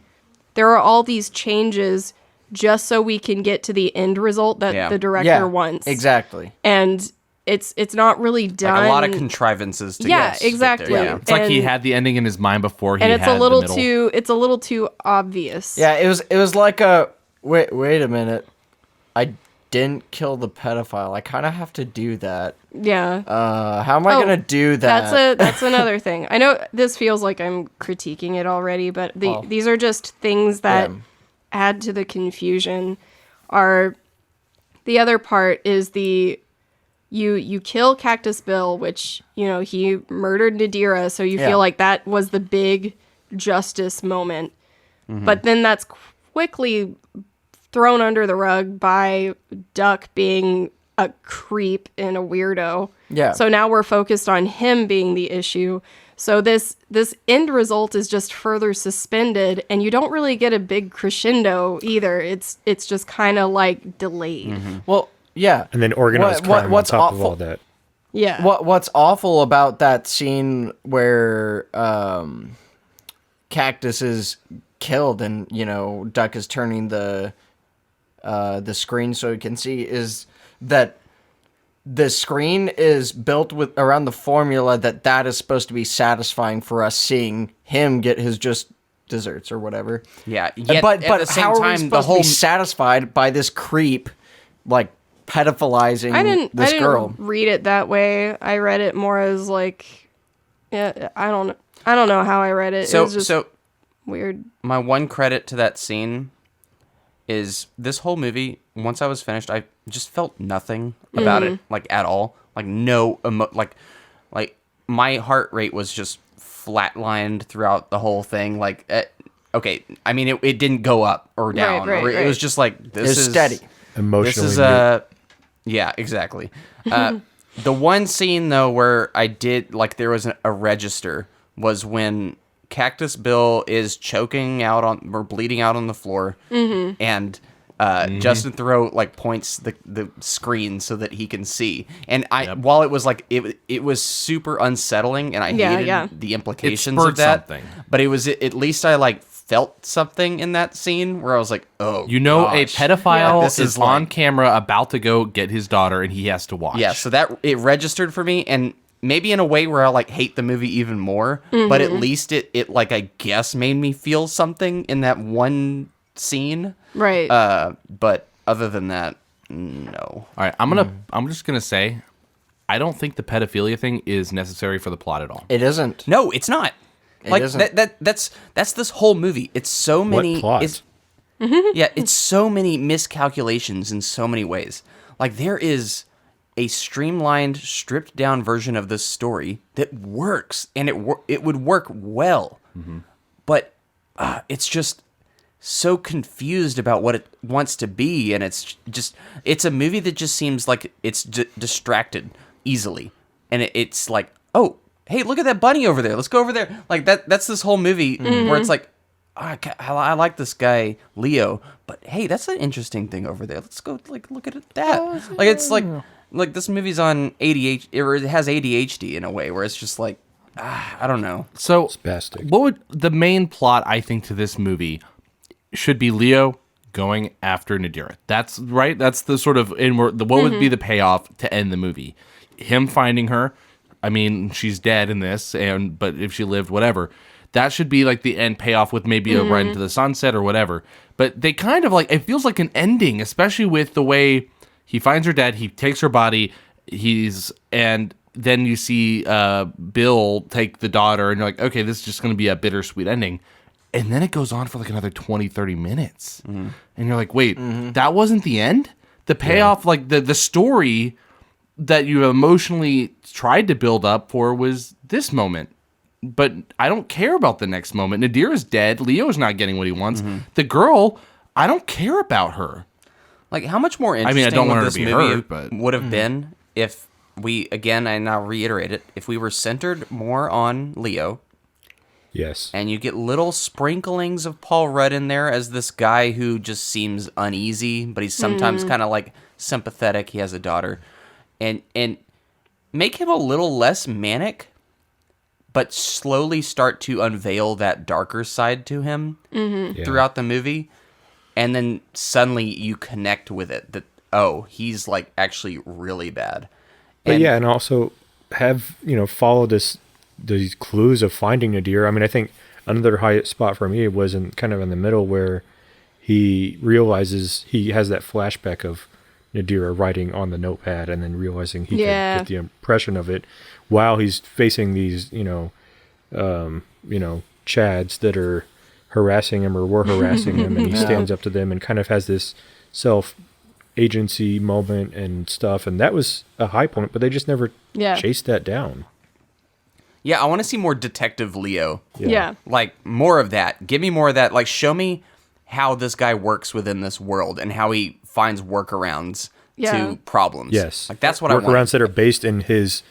there are all these changes just so we can get to the end result that the director wants. Exactly. And it's not really done. Like a lot of contrivances to get exactly. there. Yeah. It's like he had the ending in his mind before he and had it's a little the middle. it's a little too obvious. Yeah, it was like a wait a minute. I didn't kill the pedophile. I kind of have to do that. Yeah. How am I going to do that? That's another thing. I know this feels like I'm critiquing it already, but these are just things that add to the confusion. The other part is you kill Cactus Bill, which, he murdered Nadira, so you feel like that was the big justice moment. But then that's quickly thrown under the rug by Duck being a creep and a weirdo. Yeah. So now we're focused on him being the issue. So this end result is just further suspended, and you don't really get a big crescendo either. It's just kind of like delayed. Well, yeah. And then organized crime on top of all that. Yeah. What's awful about that scene where Cactus is killed and Duck is turning the screen so he can see is that the screen is built around the formula that is supposed to be satisfying for us seeing him get his just desserts or whatever. Yeah. Yet, but at the same how are we time, supposed to be satisfied by this creep like pedophilizing this girl? Didn't read it that way. I read it more as like, I don't know how I read it. It was just weird. My one credit to that scene is this whole movie, once I was finished, I just felt nothing about it, like at all. Like no like my heart rate was just flatlined throughout the whole thing. Like okay, I mean it didn't go up or down. Right. It was just like this is steady. Emotionally. This is yeah, exactly. The one scene though where I did like there was a register was when Cactus Bill is choking out on or bleeding out on the floor, and Justin Theroux like points the screen so that he can see. And while it was like it was super unsettling, and I hated the implications of that. Something. But it was at least I like felt something in that scene where I was like, oh, a pedophile this is on camera about to go get his daughter, and he has to watch. Yeah, so that it registered for me, and maybe in a way where I like hate the movie even more, but at least it like I guess made me feel something in that one scene. Right. But other than that, no. All right, I'm just gonna say, I don't think the pedophilia thing is necessary for the plot at all. It isn't. No, it's not. Like isn't. that's this whole movie. It's so many. What plot? It's so many miscalculations in so many ways. Like there is a streamlined, stripped down version of this story that works, and it would work well. But it's just so confused about what it wants to be, and it's a movie that just seems like it's distracted easily, and it's like, oh, hey, look at that bunny over there, let's go over there. Like that's this whole movie where it's like, oh, I like this guy Leo, but hey, that's an interesting thing over there, let's go like look at that. Like it's like this movie's on ADHD, or it has ADHD in a way where it's just like, I don't know. So Spastic. what would the main plot, I think, to this movie should be Leo going after Nadira. That's right. That's the sort of what would be the payoff to end the movie. Him finding her. I mean, she's dead in this, but if she lived, whatever. That should be like the end payoff with maybe a run to the sunset or whatever. But they kind of like, it feels like an ending, especially with the way he finds her dead. He takes her body. And then you see Bill take the daughter, and you're like, okay, this is just going to be a bittersweet ending. And then it goes on for like another 20, 30 minutes. And you're like, wait, that wasn't the end? The payoff, like the story that you emotionally tried to build up for was this moment. but I don't care about the next moment. Nadira's dead. Leo's not getting what he wants. The girl, I don't care about her. Like, how much more interesting don't want would her to this be movie hurt, but- would have been if we, again, I now reiterate it, if we were centered more on Leo, Yes. and you get little sprinklings of Paul Rudd in there as this guy who just seems uneasy, but he's sometimes kind of like sympathetic. He has a daughter, and make him a little less manic, but slowly start to unveil that darker side to him throughout the movie, and then suddenly you connect with it that, oh, he's like actually really bad. But yeah, and also have, follow these clues of finding Nadir. I mean, I think another high spot for me was in the middle where he realizes he has that flashback of Nadira writing on the notepad and then realizing he can get the impression of it while he's facing these, Chads that are harassing him or were harassing him, and he stands up to them and kind of has this self-agency moment and stuff, and that was a high point, but they just never chased that down. Yeah, I want to see more Detective Leo. Yeah. Like, more of that. Give me more of that. Like, show me how this guy works within this world and how he finds workarounds to problems. Yes. Like, that's what I want. Workarounds that are based in his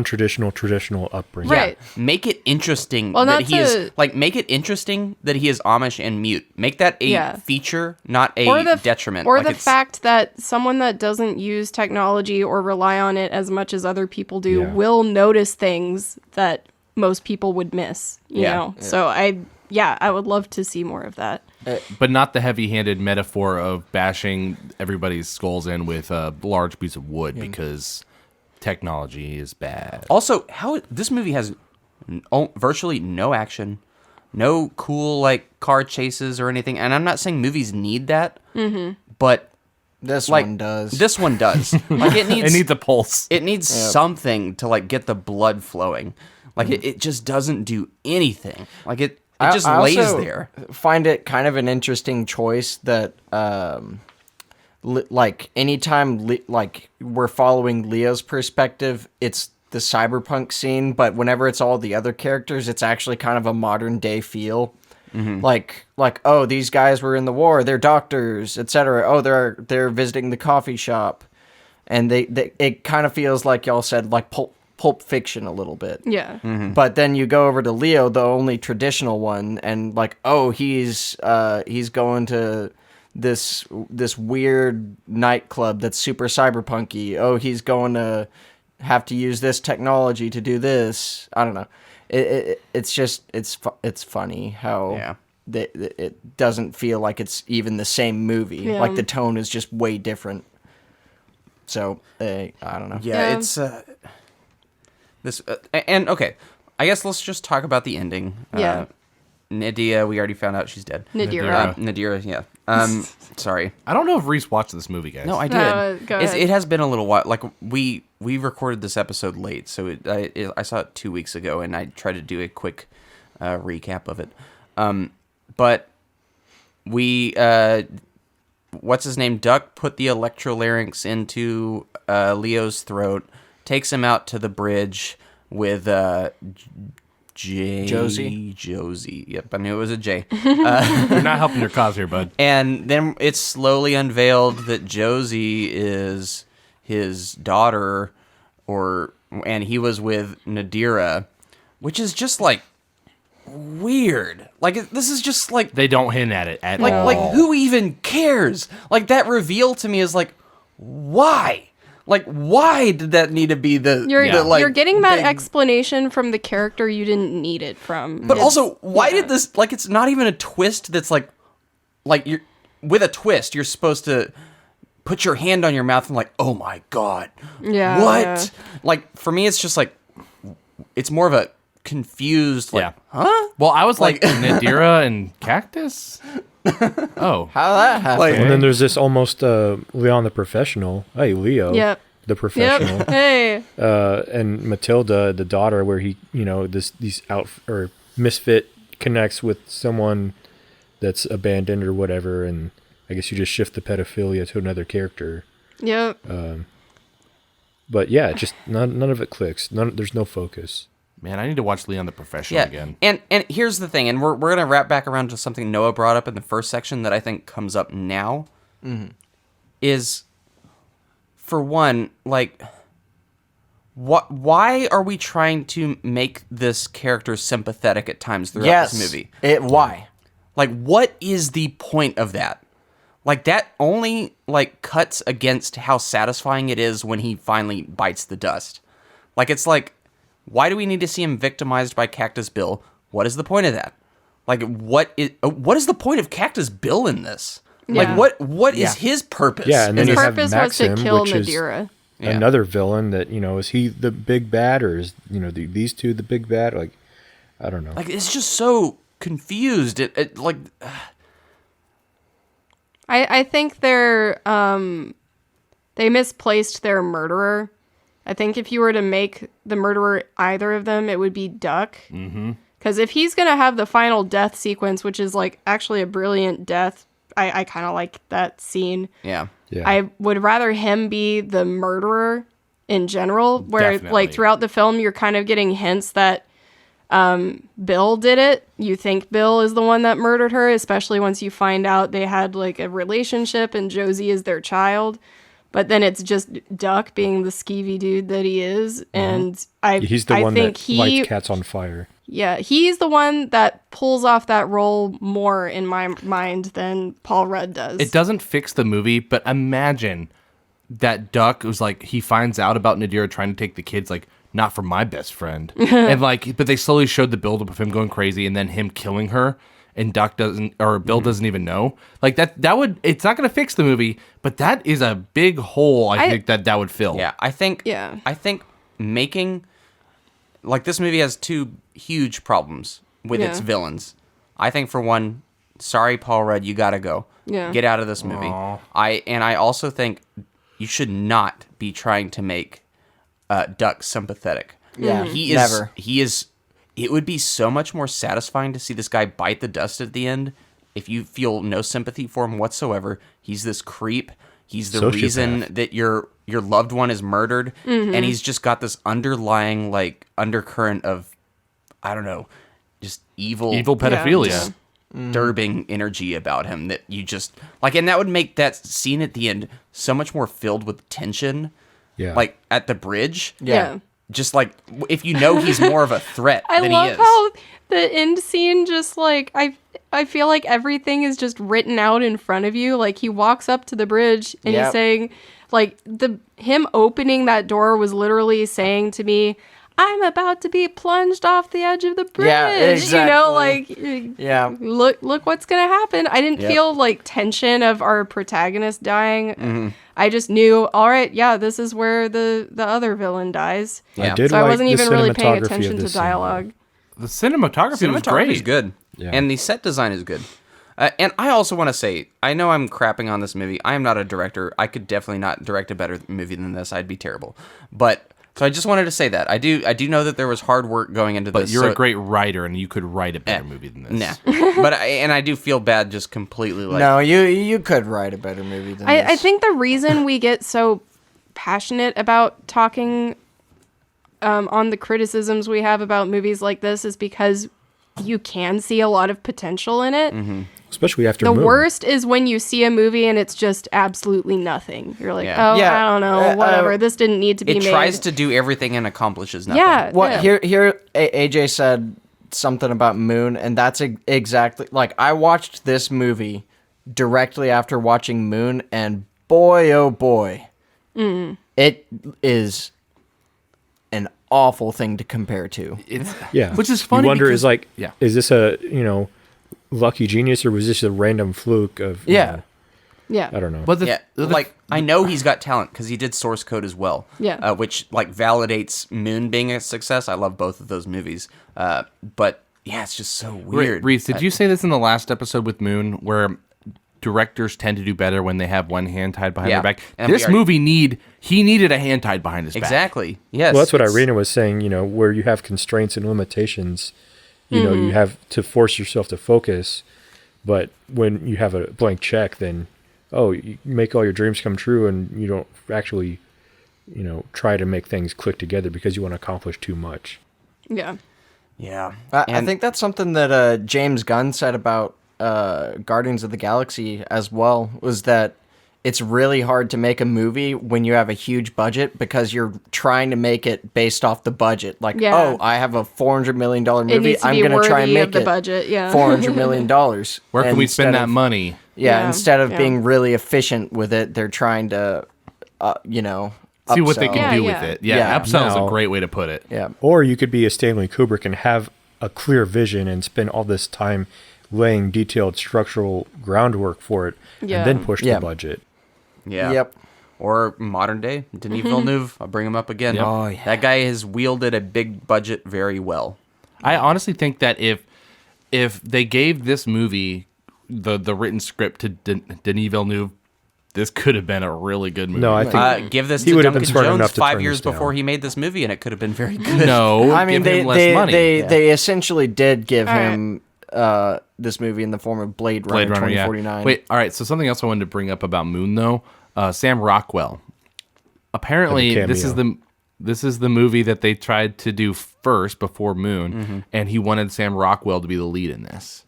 traditional upbringing. Right. Make it interesting Well, that not he is to- like make it interesting that he is Amish and mute. Make that a feature, not a detriment. Or like the it's- fact that someone that doesn't use technology or rely on it as much as other people do will notice things that most people would miss. You know? So I would love to see more of that. But not the heavy-handed metaphor of bashing everybody's skulls in with a large piece of wood because technology is bad. Also, how this movie has virtually no action, no cool like car chases or anything. And I'm not saying movies need that, but This like one does. this one does. Like it needs a pulse. It needs something to like get the blood flowing. Like it just doesn't do anything. Like it just I lays also there. Find it kind of an interesting choice that, like anytime like we're following Leo's perspective, it's the cyberpunk scene. But whenever it's all the other characters, it's actually kind of a modern day feel. Like oh, these guys were in the war. They're doctors, etc. Oh, they're visiting the coffee shop, and they it kind of feels like y'all said like Pulp Fiction a little bit. Yeah. But then you go over to Leo, the only traditional one, and like, oh, he's going to this weird nightclub that's super cyberpunky. Oh, he's going to have to use this technology to do this. I don't know. It's just it's funny how it doesn't feel like it's even the same movie. Yeah. Like the tone is just way different. So I don't know. Yeah, it's this and okay. I guess let's just talk about the ending. Yeah. Nadia, we already found out she's dead. Nadira. Nadira, yeah. Sorry. I don't know if Reese watched this movie, guys. No, I did. Go ahead. It has been a little while. Like we recorded this episode late, so I saw it 2 weeks ago, and I tried to do a quick recap of it. But we what's his name? Duck put the electrolarynx into Leo's throat, takes him out to the bridge with Josie. Yep, I knew it was a J. You're not helping your cause here, bud. And then it's slowly unveiled that Josie is his daughter, and he was with Nadira, which is just like weird. Like this is just like They don't hint at it at like all. like who even cares? Like that reveal to me is like why? Like why did that need to be the You're getting that big- explanation from the character you didn't need it from. But also, why did this, like, it's not even a twist that's like you're, with a twist, you're supposed to put your hand on your mouth and like, oh my God. Yeah. What? Yeah. Like, for me, it's just like, it's more of a confused, like, huh? Well, I was like Nadira and Cactus? Oh. How that happened? Like, And then there's this almost Leon the professional. Hey, Leo. Yep. The professional. Yep. Hey. And Matilda, the daughter, where he, these misfit connects with someone that's abandoned or whatever, and I guess you just shift the pedophilia to another character. Yep. But yeah, just none of it clicks. There's no focus. Man, I need to watch Leon the Professional Yeah, again. and here's the thing, and we're gonna wrap back around to something Noah brought up in the first section that I think comes up now. Is, for one, like, why are we trying to make this character sympathetic at times throughout this movie? Why? Like, what is the point of that? Like, that only, like, cuts against how satisfying it is when he finally bites the dust. Like, it's like, why do we need to see him victimized by Cactus Bill? What is the point of that? Like, what is the point of Cactus Bill in this? Yeah. Like, what is his purpose? Yeah, and then His you have purpose was to Maxim, kill which is Nadira. Yeah. another villain that, is he the big bad, or is, these two the big bad? Like, I don't know. Like, it's just so confused. I think they misplaced their murderer. I think if you were to make the murderer either of them, it would be Duck. Mm-hmm. Because if he's going to have the final death sequence, which is like actually a brilliant death, I kind of like that scene. Yeah. I would rather him be the murderer in general, where Definitely. like throughout the film, you're kind of getting hints that Bill did it. You think Bill is the one that murdered her, especially once you find out they had like a relationship and Josie is their child. But then it's just Duck being the skeevy dude that he is, and He's the one think that lights cats on fire. Yeah, he's the one that pulls off that role more in my mind than Paul Rudd does. It doesn't fix the movie, but imagine that Duck was like, he finds out about Nadira trying to take the kids, like, not from my best friend. And like, but they slowly showed the buildup of him going crazy and then him killing her. And Bill doesn't even know. Like that would, it's not going to fix the movie, but that is a big hole I think that would fill. Yeah, I think making, like, this movie has two huge problems with its villains. I think, for one, sorry, Paul Rudd, you gotta go. Yeah. Get out of this movie. I also think you should not be trying to make Duck sympathetic. Yeah, He is. It would be so much more satisfying to see this guy bite the dust at the end if you feel no sympathy for him whatsoever. He's this creep. He's the Sociopath. reason that your loved one is murdered, and he's just got this underlying, like, undercurrent of, I don't know, just evil pedophilia. disturbing energy about him that you just like, and that would make that scene at the end so much more filled with tension. Yeah. Like at the bridge. Yeah. Just like, if you know he's more of a threat I than love he is. how the end scene just like I feel like everything is just written out in front of you. Like he walks up to the bridge and he's saying, like, him opening that door was literally saying to me, I'm about to be plunged off the edge of the bridge. Yeah, exactly. You know, like, Yeah. look what's gonna happen. I didn't feel like tension of our protagonist dying. I just knew, all right, yeah, this is where the other villain dies. Yeah. I did So I like wasn't the even really paying cinematography attention of to this scene. dialogue. The cinematography was great. is good. Yeah. And the set design is good. And I also want to say, I know I'm crapping on this movie. I am not a director. I could definitely not direct a better movie than this. I'd be terrible. But so I just wanted to say that. I do know that there was hard work going into But this. you're a great writer, and you could write a better movie than this. Nah. But I do feel bad just completely like... No, you could write a better movie than this. I think the reason we get so passionate about talking on the criticisms we have about movies like this is because you can see a lot of potential in it. Especially after The Moon. worst is when you see a movie and it's just absolutely nothing. You're like, Yeah. oh, Yeah. I don't know, whatever. This didn't need to be It made. tries to do everything and accomplishes nothing. Yeah. What here AJ said something about Moon, and that's exactly like I watched this movie directly after watching Moon, and boy oh boy, it is an awful thing to compare to. Yeah. Which is funny You wonder, because- is this a, lucky genius, or was this a random fluke of, Yeah. Yeah. I don't know. But Yeah, like, I know he's got talent because he did Source Code as well. Yeah. Which, like, validates Moon being a success. I love both of those movies. But, yeah, it's just so weird. Reese, did you say this in the last episode with Moon, where directors tend to do better when they have one hand tied behind their back? And This movie he needed a hand tied behind his back. Exactly. Yes. Well, that's what it's- Irina was saying, where you have constraints and limitations, you have to force yourself to focus. But when you have a blank check, then, you make all your dreams come true, and you don't actually, try to make things click together because you want to accomplish too much. Yeah. Yeah. I think that's something that James Gunn said about Guardians of the Galaxy as well, was that it's really hard to make a movie when you have a huge budget because you're trying to make it based off the budget. Like, Yeah. oh, I have a $400 million movie. needs to I'm be going to try and worthy of make the it budget, yeah. $400 million. Where can we Instead spend that of- money? Yeah, Yeah, instead of yeah. being really efficient with it, they're trying to, See what they upsell. can do Yeah, with yeah. it. Yeah, Yeah. upsell is a Now- great way to put it. Yeah. Or you could be a Stanley Kubrick and have a clear vision and spend all this time laying detailed structural groundwork for it, Yeah. and then push Yeah. the budget. Yeah. Yep. Or modern day Denis Villeneuve. I'll bring him up again. Yep. Oh, yeah. That guy has wielded a big budget very well. I honestly think that if they gave this movie the written script to Denis Villeneuve, this could have been a really good movie. No, I think Give this he to would have been Duncan smart Jones enough to 5 turn years this down. before he made this movie, and it could have been very good. no. I mean, give him less they money. they essentially did give All right. him this movie in the form of Blade Blade Runner, Runner, 2049. yeah. Wait, all right. So something else I wanted to bring up about Moon, though. Sam Rockwell. Apparently, Had a this is the movie that they tried to do first before Moon, and he wanted Sam Rockwell to be the lead in this.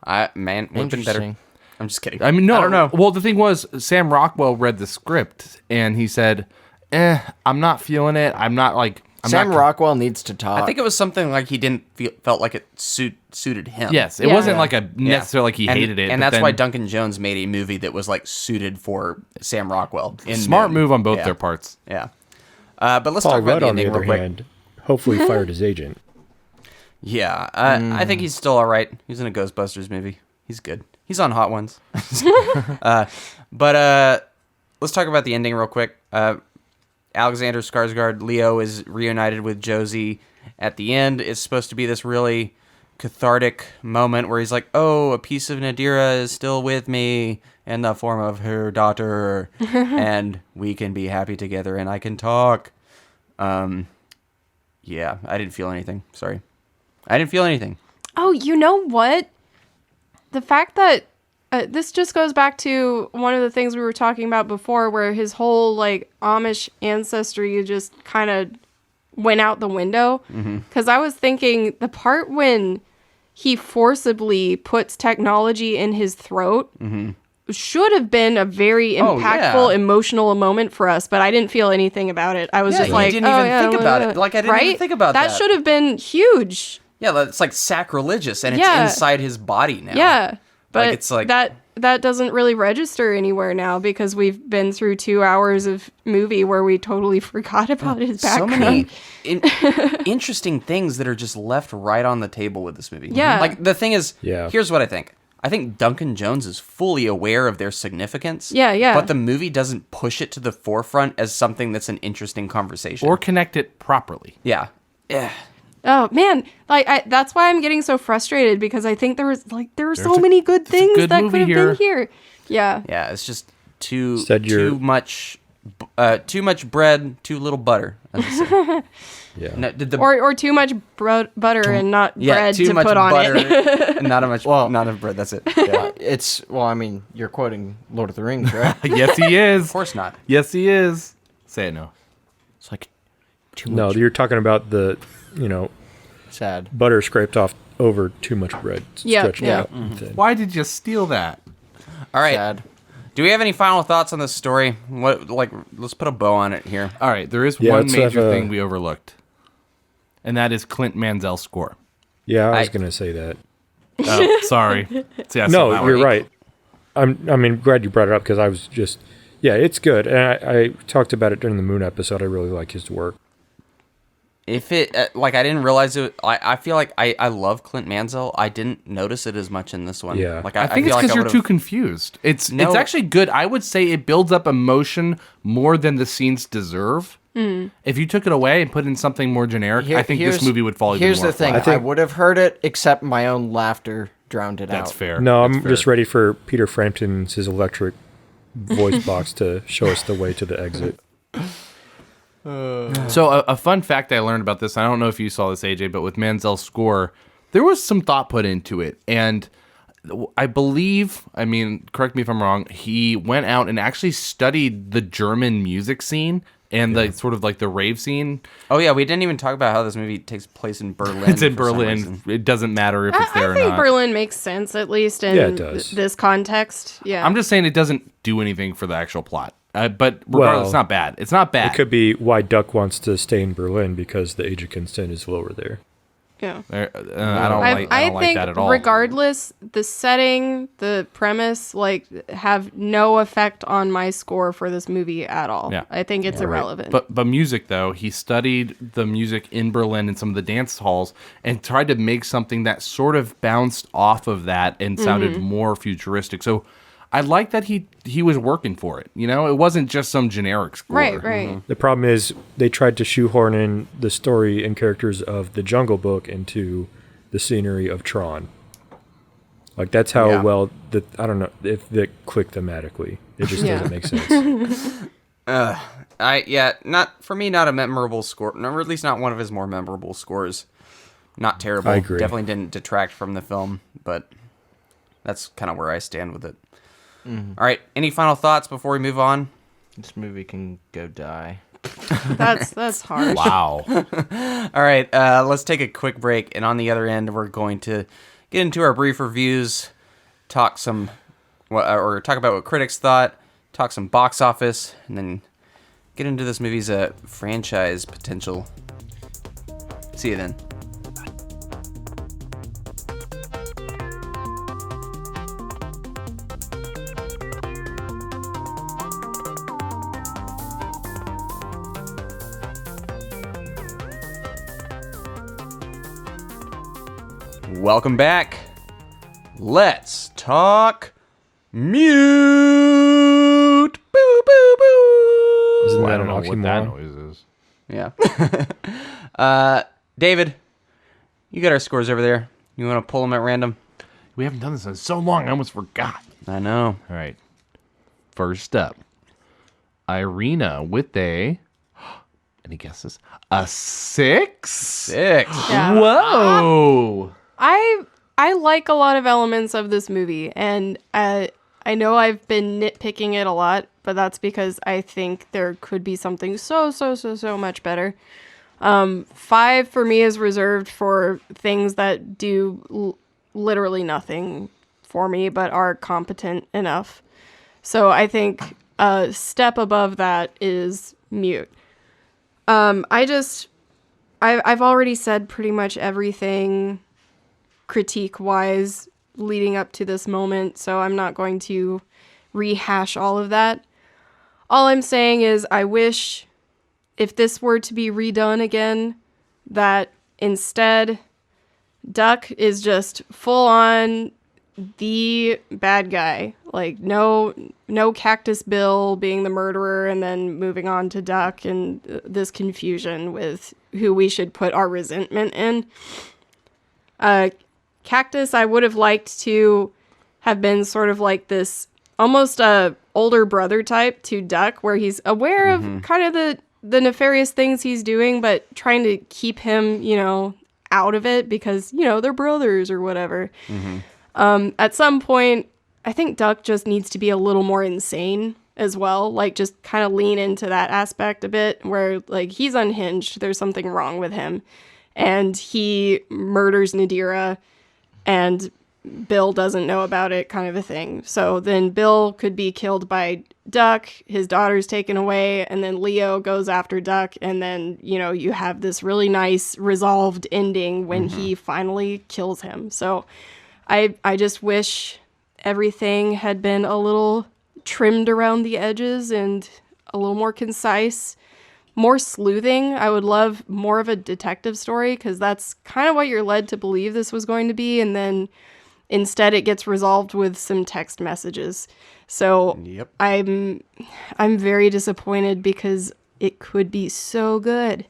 Man, would have been better. Interesting. I'm just kidding. I mean, no, I don't know. Well, the thing was, Sam Rockwell read the script and he said, I'm not feeling it. I'm not like Sam Rockwell needs to talk. I think it was something like he didn't felt like it suited him. Yes, it Yeah. wasn't like a necessarily like he And- hated it, and but that's then- why Duncan Jones made a movie that was like suited for Sam Rockwell. smart move on both Yeah. their parts. Yeah. But let's Paul talk about Rudd, the on the ending other real quick. hand, hopefully fired his agent. Yeah, I think he's still all right. He's in a Ghostbusters movie. He's good. He's on Hot Ones. But let's talk about the ending real quick. Alexander Skarsgård, Leo, is reunited with Josie at the end. It's supposed to be this really cathartic moment where he's like, oh, a piece of Nadira is still with me in the form of her daughter, and we can be happy together, and I can talk. Yeah, I didn't feel anything. Sorry. I didn't feel anything. Oh, you know what? The fact that this just goes back to one of the things we were talking about before, where his whole like Amish ancestry just kind of went out the window. Because I was thinking the part when he forcibly puts technology in his throat should have been a very impactful, emotional moment for us, but I didn't feel anything about it. I was just you like, didn't oh, even yeah, think about it. Like, I didn't even think about that. that. Should have been huge. Yeah, that's like sacrilegious, and Yeah. it's inside his body now. Yeah, but it's like- that doesn't really register anywhere now because we've been through 2 hours of movie where we totally forgot about his So background. many interesting things that are just left right on the table with this movie. Yeah. Like, the thing is, Yeah. here's what I think. I think Duncan Jones is fully aware of their significance. Yeah, yeah. But the movie doesn't push it to the forefront as something that's an interesting conversation. Or connect it properly. yeah. Yeah. Oh man, that's why I'm getting so frustrated because I think there were so a- many good there's a things good that movie could have here. been here. Yeah. Yeah, it's just too Said much bread, too little butter. As I say. Yeah. No, did the Or too much butter and not bread too to much put on butter, it. not enough bread. That's it. Yeah. I mean, you're quoting Lord of the Rings, right? Yes, he is. Of course not. Yes, he is. Say it no. It's like too No, much you're talking about the, sad. butter scraped off over too much bread. Yeah, Stretched yeah. out and thin. Why did you steal that? All right. Sad. Do we have any final thoughts on this story? Let's put a bow on it here. All right, there is Yeah, one let's have major a- thing we overlooked, and that is Clint Mansell's score. Yeah, I was I- going to say that. Oh, sorry. See, I saw No, that you're one. right. I'm glad you brought it up because I was just, yeah, it's good. And I talked about it during the Moon episode. I really like his work. If it I didn't realize it. I feel like I love Clint Mansell. I didn't notice it as much in this one. Yeah. Like I think feel it's because I you're would've- too confused. It's No. actually good. I would say it builds up emotion more than the scenes deserve. If you took it away and put in something more generic, I think this Here's- movie would fall even Here's more the thing. flat. I would have heard it, except my own laughter drowned it out. That's fair. No, That's I'm fair. just ready for Peter Frampton's his electric voice box to show us the way to the exit. So a fun fact I learned about this, I don't know if you saw this, AJ, but with Mansell's score, there was some thought put into it. And I believe, correct me if I'm wrong, he went out and actually studied the German music scene and the sort of like the rave scene. Oh yeah, we didn't even talk about how this movie takes place in Berlin. It's in for some Berlin. reason. It doesn't matter if it's there I or think not. Berlin makes sense, at least in Yeah, it does. this context. Yeah. I'm just saying it doesn't do anything for the actual plot. But regardless, Well, it's not bad. It's not bad. It could be why Duck wants to stay in Berlin because the age of consent is lower there. Yeah. I don't like think that at all. regardless, the setting, the premise, like, have no effect on my score for this movie at all. Yeah. I think it's irrelevant. But music, though, he studied the music in Berlin in some of the dance halls and tried to make something that sort of bounced off of that and sounded more futuristic. So I like that he was working for it. You know, it wasn't just some generic score. Right. The problem is they tried to shoehorn in the story and characters of the Jungle Book into the scenery of Tron. Like that's how well I don't know if they click thematically. It just doesn't make sense. Not for me, not a memorable score, or at least not one of his more memorable scores. Not terrible. I agree. Definitely didn't detract from the film, but that's kind of where I stand with it. All right, any final thoughts before we move on? This movie can go die. That's harsh. Wow. All right, let's take a quick break, and on the other end, we're going to get into our brief reviews, talk about what critics thought, talk some box office, and then get into this movie's franchise potential. See you then. Welcome back. Let's talk mute. Boo, boo, boo. Isn't I that don't an know what that oxymoron? noise is. Yeah. David, you got our scores over there. You want to pull them at random? We haven't done this in so long, I almost forgot. I know. All right. First up, Irina with a... Any guesses? A 6? 6. Yeah. Whoa! I like a lot of elements of this movie, and I know I've been nitpicking it a lot, but that's because I think there could be something so much better. 5 for me is reserved for things that do literally nothing for me, but are competent enough. So I think a step above that is Mute. I've already said pretty much everything critique-wise leading up to this moment, so I'm not going to rehash all of that. All I'm saying is I wish, if this were to be redone again, that instead Duck is just full-on the bad guy. Like, no Cactus Bill being the murderer and then moving on to Duck and this confusion with who we should put our resentment in. Cactus, I would have liked to have been sort of like this almost a older brother type to Duck, where he's aware of kind of the nefarious things he's doing, but trying to keep him, out of it because, they're brothers or whatever. At some point, I think Duck just needs to be a little more insane as well. Like, just kind of lean into that aspect a bit where, like, he's unhinged. There's something wrong with him. And he murders Nadira, and Bill doesn't know about it, kind of a thing. So then Bill could be killed by Duck, his daughter's taken away, and then Leo goes after Duck, and then, you have this really nice resolved ending when he finally kills him. So I just wish everything had been a little trimmed around the edges and a little more concise, more sleuthing. I would love more of a detective story, because that's kind of what you're led to believe this was going to be, and then instead it gets resolved with some text messages. So Yep. I'm very disappointed because it could be so good.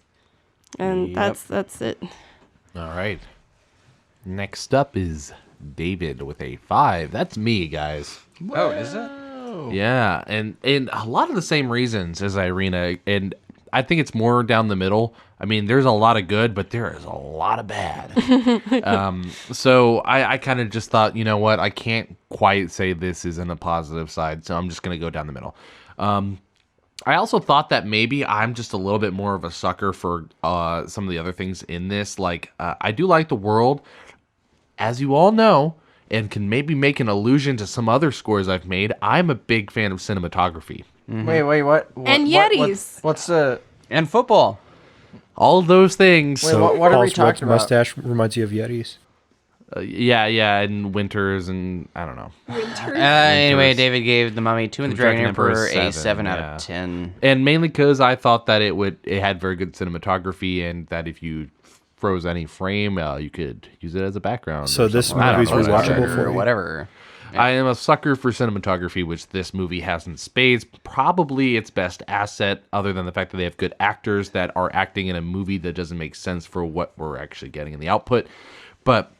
And that's it. All right. Next up is David with a 5. That's me, guys. Oh, is it? Yeah, and a lot of the same reasons as Irina, and I think it's more down the middle. I mean, there's a lot of good, but there is a lot of bad. So I kind of just thought, you know what, I can't quite say this isn't a positive side, so I'm just going to go down the middle. I also thought that maybe I'm just a little bit more of a sucker for some of the other things in this. Like, I do like the world, as you all know, and can maybe make an allusion to some other scores I've made. I'm a big fan of cinematography. Wait, what? And Yetis. What's the... And football. All those things. Wait, what are we Paul's talking about? mustache reminds you of Yetis. Yeah, and Winters, and I don't know. Anyway, David gave The Mummy, Two and the Dragon Emperor a 7 7 out yeah. of 10. And mainly because I thought that it had very good cinematography, and that if you froze any frame, you could use it as a background. So or this something. I don't movie's know, rewatchable for Or you? whatever. I am a sucker for cinematography, which this movie has in spades. Probably its best asset, other than the fact that they have good actors that are acting in a movie that doesn't make sense for what we're actually getting in the output. But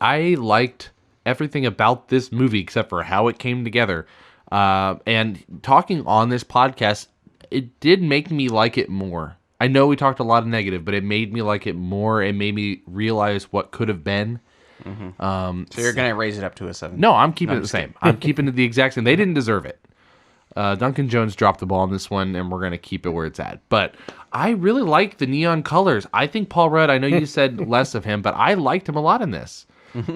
I liked everything about this movie except for how it came together. And talking on this podcast, it did make me like it more. I know we talked a lot of negative, but it made me like it more. It made me realize what could have been. So you're going to raise it up to a 7? No, I'm keeping it the same. I'm keeping it the exact same. They didn't deserve it. Duncan Jones dropped the ball on this one, and we're going to keep it where it's at. But I really like the neon colors. I think Paul Rudd, I know you said less of him, but I liked him a lot in this.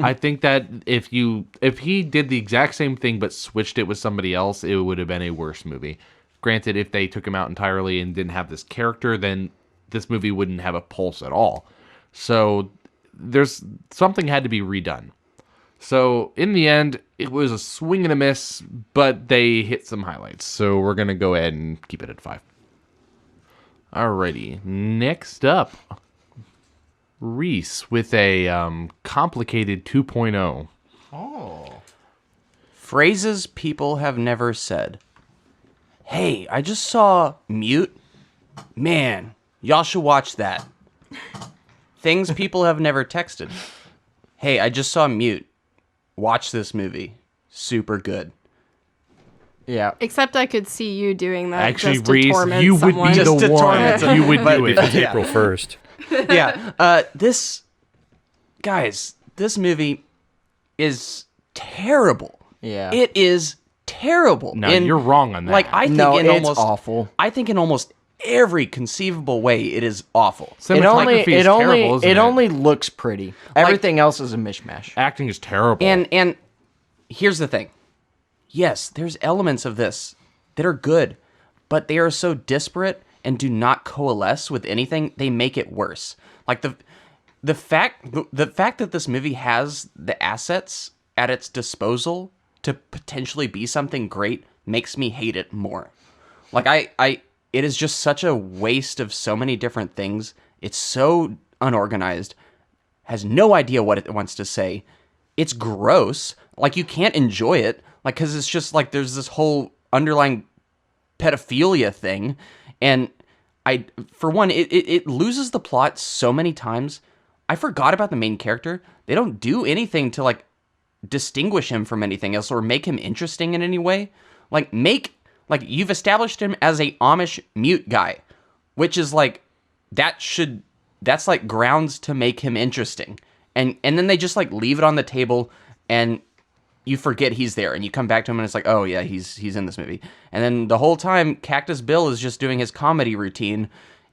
I think that if he did the exact same thing but switched it with somebody else, it would have been a worse movie. Granted, if they took him out entirely and didn't have this character, then this movie wouldn't have a pulse at all. So there's something had to be redone. So in the end, it was a swing and a miss, but they hit some highlights. So we're going to go ahead and keep it at 5. Alrighty, next up, Reese with a complicated 2.0. Phrases people have never said. Hey, I just saw Mute. Man, y'all should watch that. Things people have never texted. Hey, I just saw Mute. Watch this movie. Super good. Yeah. Except I could see you doing that. Actually, just to Reese, torment you would someone. be Just the to one. torment You would do it. It's April 1st. Yeah. This movie is terrible. Yeah. It is terrible. No, you're wrong on that. Like I think No, in it's almost awful. I think in almost every conceivable way it is awful. Cinematography is terrible, isn't it? It only looks pretty. Everything else is a mishmash. Acting is terrible. And here's the thing. Yes, there's elements of this that are good, but they are so disparate and do not coalesce with anything, they make it worse. Like the fact that this movie has the assets at its disposal to potentially be something great makes me hate it more. Like it is just such a waste of so many different things. It's so unorganized, has no idea what it wants to say. It's gross. Like you can't enjoy it. Like, cause it's just like, there's this whole underlying pedophilia thing. And for one, it loses the plot so many times. I forgot about the main character. They don't do anything to like distinguish him from anything else or make him interesting in any way. Like you've established him as a Amish mute guy, which is like, that's like grounds to make him interesting. And then they just like leave it on the table and you forget he's there and you come back to him and it's like, oh yeah, he's in this movie. And then the whole time Cactus Bill is just doing his comedy routine.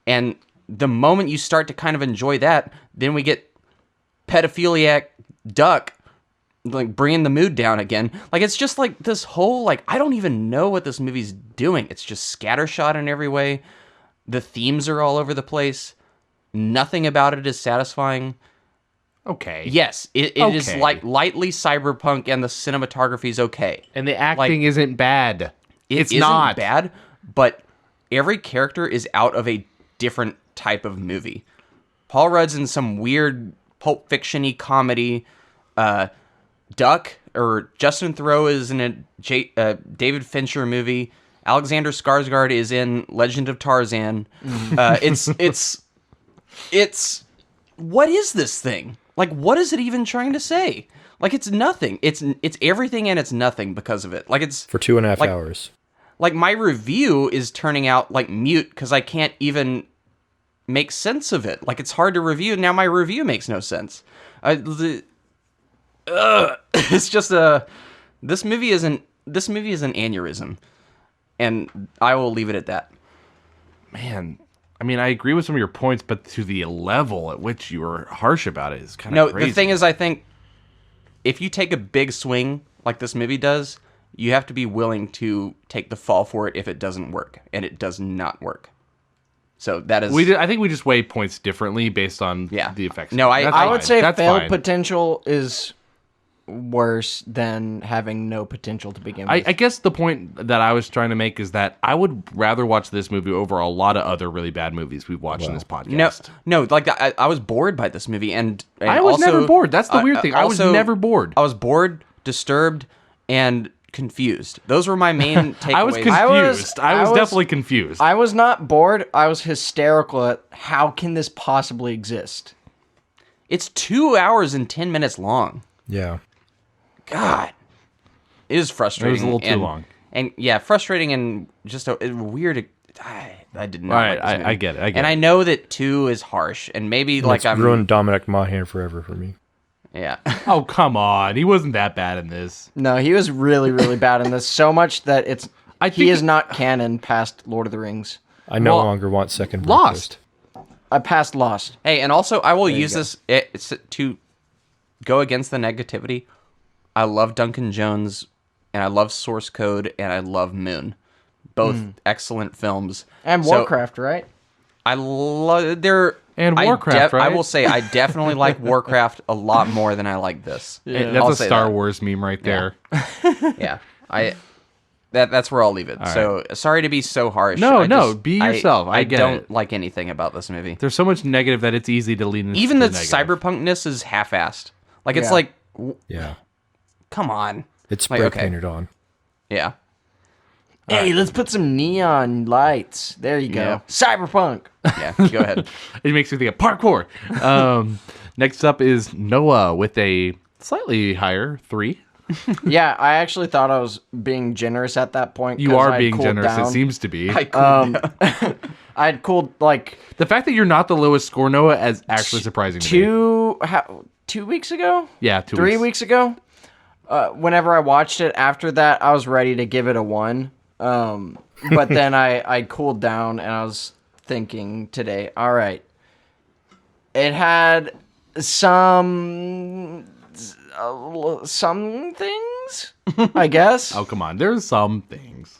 And the moment you start to kind of enjoy that, then we get pedophiliac Duck like bringing the mood down again. Like it's just like this whole, like, I don't even know what this movie's doing. It's just scattershot in every way. The themes are all over the place. Nothing about it is satisfying. Okay. Yes, it is like lightly cyberpunk, and the cinematography is okay. And the acting isn't bad. It's not bad, but every character is out of a different type of movie. Paul Rudd's in some weird Pulp Fiction-y comedy. Duck, or Justin Theroux, is in a David Fincher movie. Alexander Skarsgård is in Legend of Tarzan. It's what is this thing? Like, what is it even trying to say? Like, it's nothing. It's everything and it's nothing because of it. Like, it's For 2.5 hours. Like, my review is turning out like mute because I can't even make sense of it. Like, it's hard to review. Now my review makes no sense. It's just this movie is an aneurysm. And I will leave it at that. Man, I mean, I agree with some of your points, but to the level at which you were harsh about it is kind No, of crazy. the thing is, I think if you take a big swing like this movie does, you have to be willing to take the fall for it if it doesn't work, and it does not work. So that is... I think we just weigh points differently based on the effects. No, That's I fine. would say That's failed fine. potential is worse than having no potential to begin with. I guess the point that I was trying to make is that I would rather watch this movie over a lot of other really bad movies we've watched in this podcast. No, like I was bored by this movie, and I was also, never bored. That's the weird thing. I was never bored. I was bored, disturbed, and confused. Those were my main takeaways. I was confused. I was definitely confused. I was not bored. I was hysterical at how can this possibly exist? It's 2 hours and 10 minutes long. Yeah. God, it is frustrating. It was a little too long. And yeah, frustrating and just a weird. I did not. All right, like this movie. I get it. And I know that 2 is harsh, and maybe It's ruined Dominic Monaghan forever for me. Yeah. Oh, come on. He wasn't that bad in this. No, he was really, really bad in this. So much that he is not canon past Lord of the Rings. I no longer want second Lost. breakfast. I passed Lost. Hey, and also I will use this to go against the negativity. I love Duncan Jones, and I love Source Code, and I love Moon. Both excellent films. And So, Warcraft, right? I love they're And Warcraft, right? I will say I definitely like Warcraft a lot more than I like this. That's I'll a say Star that. Wars meme right there. Yeah, that's where I'll leave it. So sorry to be so harsh. No, be yourself. I get don't it. like anything about this movie. There's so much negative that it's easy to lean into Even the negative. cyberpunkness is half-assed. Like it's Yeah. like, Yeah. come on. It's Like, spray okay. painted on. Yeah. Hey, let's put some neon lights. There you go. Yeah. Cyberpunk. Yeah. Go ahead. It makes me think of parkour. Next up is Noah with a slightly higher 3. Yeah, I actually thought I was being generous at that point. You 'cause are I had being cooled generous. down. It seems to be. I had cooled like The fact that you're not the lowest score, Noah, is actually surprising to me. 2 weeks ago. Yeah, 2 3 weeks ago. Whenever I watched it after that, I was ready to give it a 1. But then I cooled down and I was thinking today, all right, it had some things, I guess. Oh, come on. There's some things.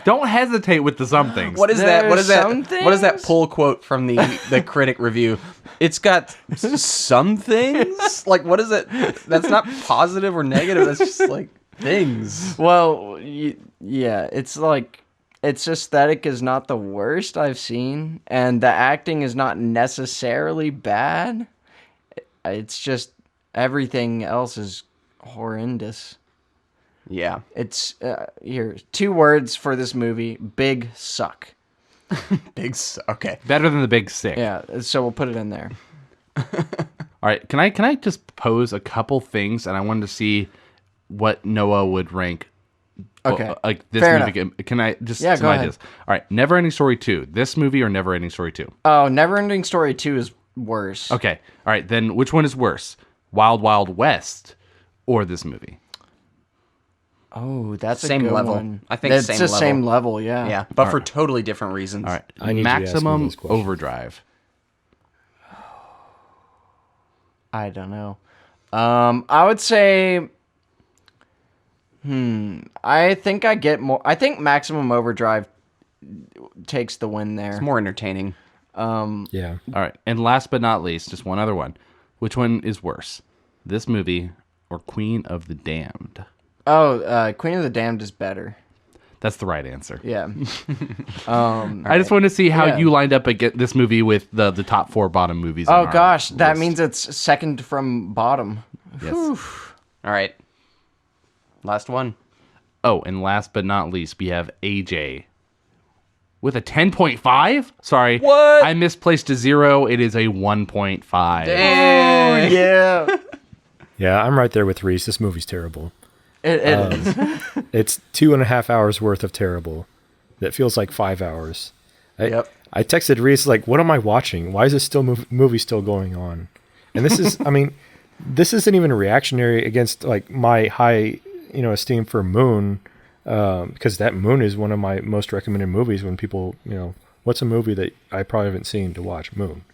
Don't hesitate with the some things. What is that? What is that? Some What is that things? pull quote from the critic review? It's got some things. Like what is it? That's not positive or negative. That's just like things. Well, yeah, it's like its aesthetic is not the worst I've seen, and the acting is not necessarily bad. It's just everything else is horrendous. Yeah. It's here 2 words for this movie: big suck. Okay. Better than the big sick. Yeah, so we'll put it in there. All right. Can I just pose a couple things, and I wanted to see what Noah would rank. Okay. Like this Fair movie. Can I just Yeah, some go ideas? All right. Neverending Story 2. This movie or Neverending Story 2? Oh, Neverending Story 2 is worse. Okay. All right. Then which one is worse? Wild Wild West or this movie? Oh, that's Same a good level. one. I think it's same the level. same level. Yeah. Yeah, but for totally different reasons. All right. I need you to ask me Maximum those questions. Overdrive. I don't know. I would say. I think I get more. I think Maximum Overdrive takes the win there. It's more entertaining. Yeah. All right. And last but not least, just one other one. Which one is worse? This movie or Queen of the Damned? Oh, Queen of the Damned is better. That's the right answer. Yeah. I just wanted to see how Yeah. you lined up against this movie with the top 4 bottom movies. on Oh our gosh, that list. means it's second from bottom. Yes. All right. Last one. Oh, and last but not least, we have AJ with a 10.5. Sorry, What? I misplaced a 0. It is a 1.5. Yeah. Yeah, I'm right there with Reese. This movie's terrible. It is. It's 2.5 hours worth of terrible. That feels like 5 hours. Yep. I texted Reese like, "What am I watching? Why is this movie still going on?" And this is, I mean, this isn't even reactionary against like my high, esteem for Moon. because that Moon is one of my most recommended movies. When people, what's a movie that I probably haven't seen to watch? Moon.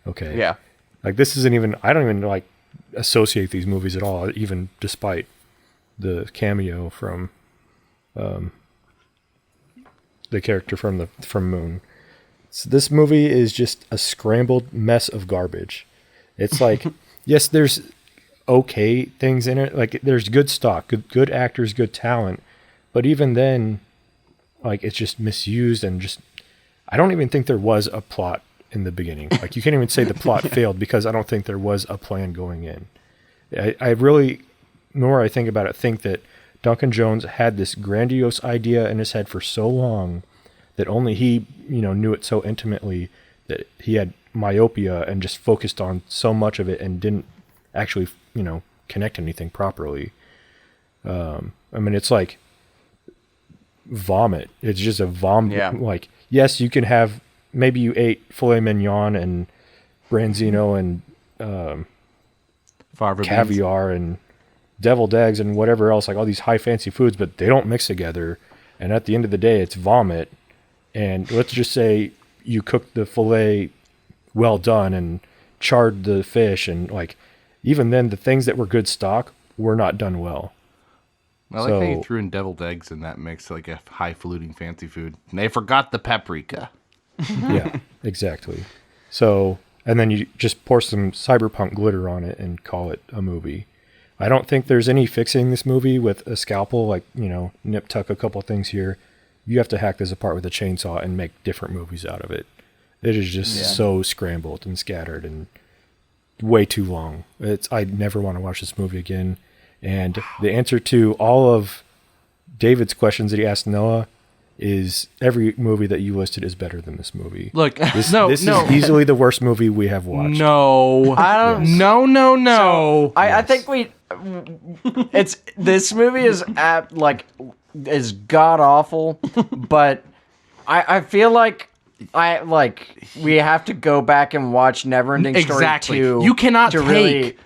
Okay. Yeah. Like this isn't even. I don't even like associate these movies at all, even despite the cameo from the character from Moon. So this movie is just a scrambled mess of garbage. It's like, yes, there's okay things in it. Like there's good stock, good actors, good talent, but even then, like it's just misused and just. I don't even think there was a plot in the beginning. Like you can't even say the plot failed because I don't think there was a plan going in. I really, the more I think about it, think that Duncan Jones had this grandiose idea in his head for so long that only he, knew it so intimately that he had myopia and just focused on so much of it and didn't actually, connect anything properly. It's like vomit. It's just a vomit. Yeah. Like, yes, you can have, maybe you ate filet mignon and branzino and Fava beans. caviar and deviled eggs and whatever else, like all these high fancy foods, but they don't mix together. And at the end of the day, it's vomit. And let's just say you cooked the filet well done and charred the fish, and like even then, the things that were good stock were not done well. I like how you threw in deviled eggs in that mix, like a highfalutin fancy food. And they forgot the paprika. Yeah, exactly. So, and then you just pour some cyberpunk glitter on it and call it a movie. I don't think there's any fixing this movie with a scalpel, like, nip tuck a couple things here. You have to hack this apart with a chainsaw and make different movies out of it. It is just so scrambled and scattered and way too long. I never want to watch this movie again. And the answer to all of David's questions that he asked Noah is every movie that you listed is better than this movie. Look, this is easily the worst movie we have watched. No. I don't. Yes. No. I think this movie is is god awful, but I feel like we have to go back and watch Neverending Story 2. You cannot to take really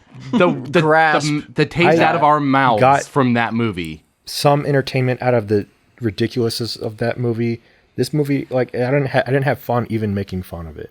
grasp the taste out of our mouths from that movie. Some entertainment out of the ridiculousness of that movie. This movie, I didn't have fun even making fun of it.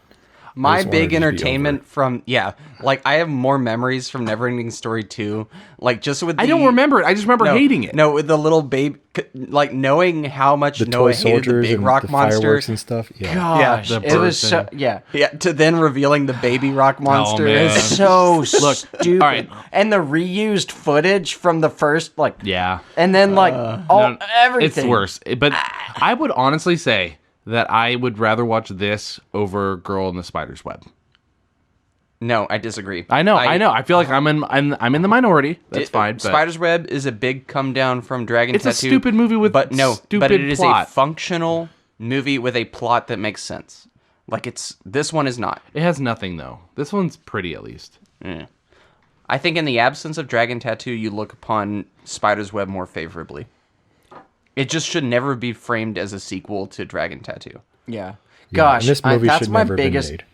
My big entertainment I have more memories from Neverending Story 2. Like, just with I don't remember it. I just remember hating it. No, with the little baby, like, knowing how much The Noah toy hated the soldiers big and rock the monster. fireworks and stuff. Yeah. Gosh, the it was bird so thing. Yeah, to then revealing the baby rock monster. man. It's so stupid. all right. And the reused footage from the first, Yeah. and then everything. It's worse. But I would honestly say that I would rather watch this over Girl in the Spider's Web. No, I disagree. I know. I feel like I'm in the minority. That's fine. But Spider's Web is a big come down from Dragon it's Tattoo. a stupid movie with but stupid it is plot. a functional movie with a plot that makes sense. This one is not. It has nothing though. This one's pretty at least. I think in the absence of Dragon Tattoo, you look upon Spider's Web more favorably. It just should never be framed as a sequel to Dragon Tattoo. Yeah. Gosh, and this movie that's should my never biggest. been made.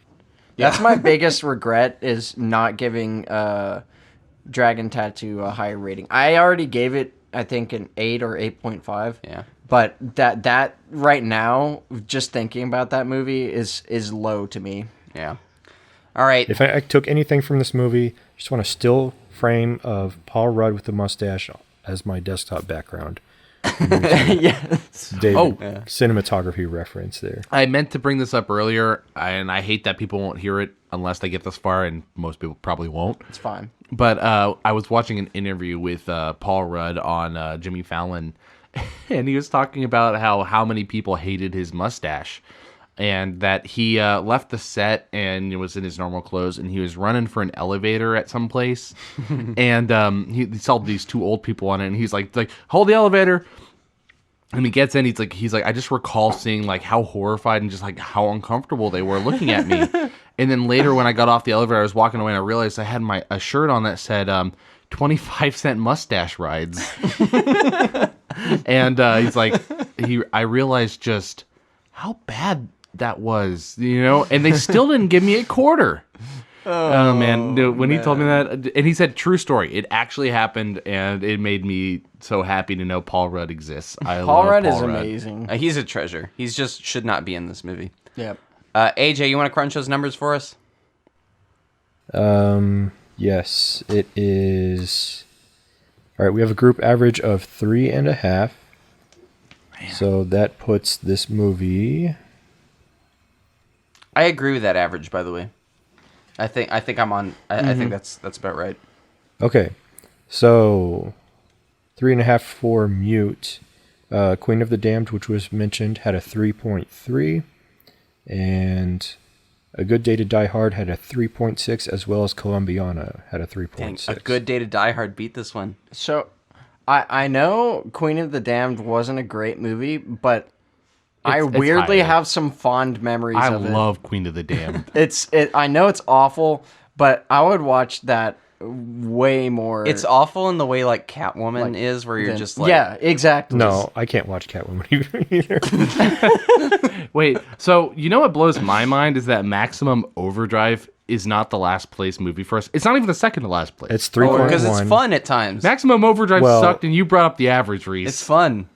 That's my biggest regret is not giving Dragon Tattoo a higher rating. I already gave it, I think, an 8 or 8.5. Yeah. But that right now, just thinking about that movie is low to me. Yeah. All right. If I took anything from this movie, I just want a still frame of Paul Rudd with the mustache as my desktop background. Yes. David, cinematography reference there. I meant to bring this up earlier, and I hate that people won't hear it unless they get this far, and most people probably won't. It's fine. But I was watching an interview with Paul Rudd on Jimmy Fallon, and he was talking about how many people hated his mustache, and that he left the set and was in his normal clothes, and he was running for an elevator at some place, and he saw these two old people on it, and he's like hold the elevator. And he gets in, he's like, I just recall seeing how horrified and just how uncomfortable they were looking at me. And then later when I got off the elevator, I was walking away and I realized I had a shirt on that said 25-cent mustache rides. And he's like, I realized just how bad that was, and they still didn't give me a quarter. Oh man, no, when he told me that, and he said true story, it actually happened, and it made me so happy to know Paul Rudd exists. Paul Rudd is amazing. He's a treasure. He's just should not be in this movie. Yep. AJ, you want to crunch those numbers for us? Yes, it is. All right, we have a group average of 3.5. So that puts this movie. I agree with that average, by the way. I think I'm on. I think that's about right. Okay, so 3.5 for Mute. Queen of the Damned, which was mentioned, had a 3.3, and A Good Day to Die Hard had a 3.6, as well as Columbiana had a 3.6. A Good Day to Die Hard beat this one. So, I know Queen of the Damned wasn't a great movie, but I weirdly have some fond memories of it. I love Queen of the Damned. I know it's awful, but I would watch that way more. It's awful in the way like Catwoman is, where you're just like... Yeah, exactly. No, I can't watch Catwoman either. Wait, so you know what blows my mind is that Maximum Overdrive is not the last place movie for us. It's not even the second to last place. It's 3.1. Because it's fun at times. Maximum Overdrive sucked, and you brought up the average, Reese. It's fun.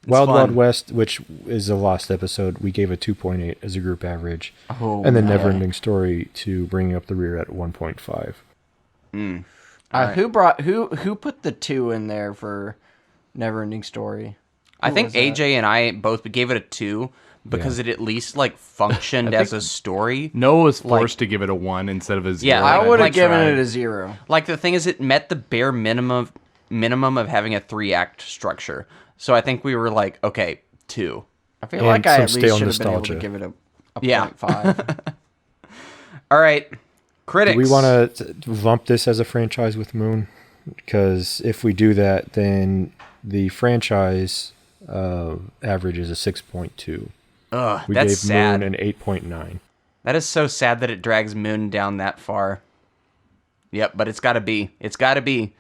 Wild Wild West, which is a lost episode, we gave a 2.8 as a group average. And then Neverending Story to Bringing Up the Rear at 1.5. Right. Who put the 2 in there for Neverending Story? I think AJ and I both gave it a 2 because it at least like functioned as a story. Noah was forced to give it a 1 instead of a 0. Yeah, I would have given it a 0. Like the thing is, it met the bare minimum of having a 3-act structure. So I think we were like, okay, 2. I feel like I at least should have been able to give it a 0.5. All right, critics. Do we want to lump this as a franchise with Moon? Because if we do that, then the franchise average is a 6.2. Ugh, we that's gave sad. Moon an 8.9. That is so sad that it drags Moon down that far. Yep, but it's got to be. It's got to be.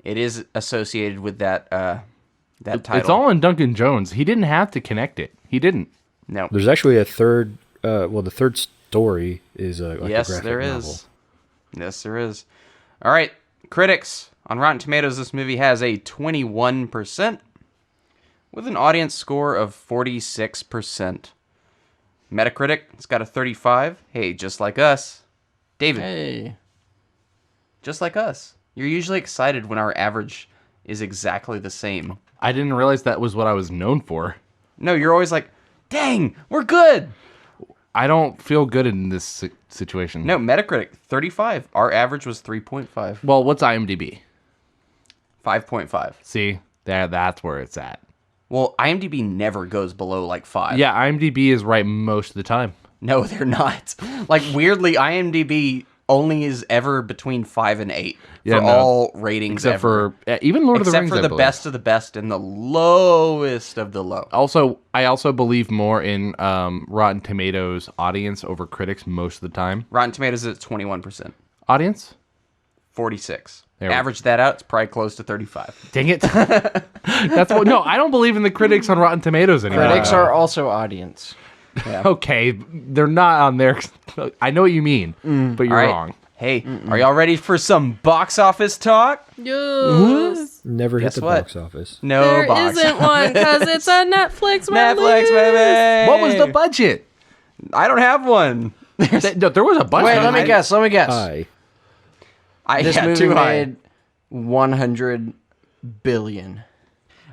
It is associated with that that title. It's all in Duncan Jones. He didn't have to connect it. He didn't. No. There's actually a third. The third story is like a graphic there novel. is. Yes, there is. All right, critics on Rotten Tomatoes. This movie has a 21%. With an audience score of 46%. Metacritic, it's got a 35. Hey, just like us. David. Hey. Just like us. You're usually excited when our average is exactly the same. I didn't realize that was what I was known for. No, you're always like, dang, we're good. I don't feel good in this situation. No, Metacritic, 35. Our average was 3.5. Well, what's IMDb? 5.5. See, that's where it's at. Well, IMDb never goes below like 5. Yeah, IMDb is right most of the time. No, they're not. Like, weirdly, IMDb only is ever between 5 and 8 for all ratings except ever. For even Lord of the Rings, except for the best of the best and the lowest of the low. Also, I also believe more in Rotten Tomatoes audience over critics most of the time. Rotten Tomatoes is at 21%. Audience? 46. There we go. Average that out, it's probably close to 35. Dang it. That's what. No, I don't believe in the critics on Rotten Tomatoes anymore. Critics are also audience. Yeah. Okay, they're not on there. I know what you mean, but you're wrong. Hey, are y'all ready for some box office talk? Yes. Never Guess hit the what? box office. No There box isn't one because it's a Netflix Netflix, release. baby. What was the budget? I don't have one. No, there was a budget. Wait, let me guess. Hi. This movie too high. made 100 billion.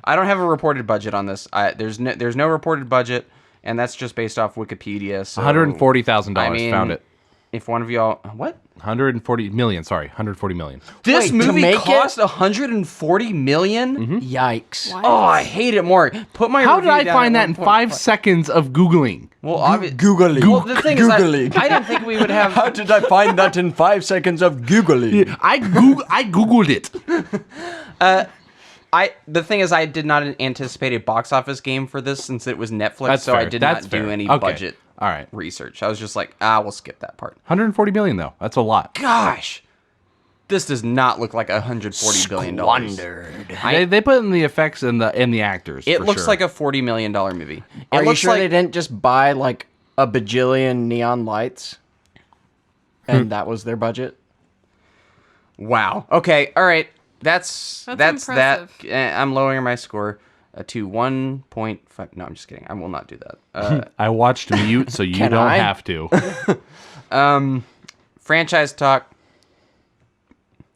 I don't have a reported budget on this. There's no reported budget, and that's just based off Wikipedia. So $140,000. I mean, Found it. If one of y'all, what? 140 million. Sorry, 140 million. This Wait, to movie make cost 140 million? Yikes. Oh, I hate it more. Put my How did review I down find at that in 1.5. 5 seconds of Googling? Well, Googly. Well, the thing is, I Googly. didn't think we would have. How did I find that in 5 seconds of googly? I Googled it. The thing is, I did not anticipate a box office game for this since it was Netflix, That's so I fair. did That's not fair. do any Okay. budget All right. research. I was just like, we'll skip that part. 140 million though. That's a lot. Gosh, this does not look like $140 billion. They put in the effects and the actors. It for looks sure. like a $40 million movie. It Are you looks sure like they didn't just buy like a bajillion neon lights? and that was their budget. Wow. Okay. All right. That's that. impressive. I'm lowering my score to 1.5. No, I'm just kidding. I will not do that. I watched Mute, so you Can don't I? have to. Franchise talk.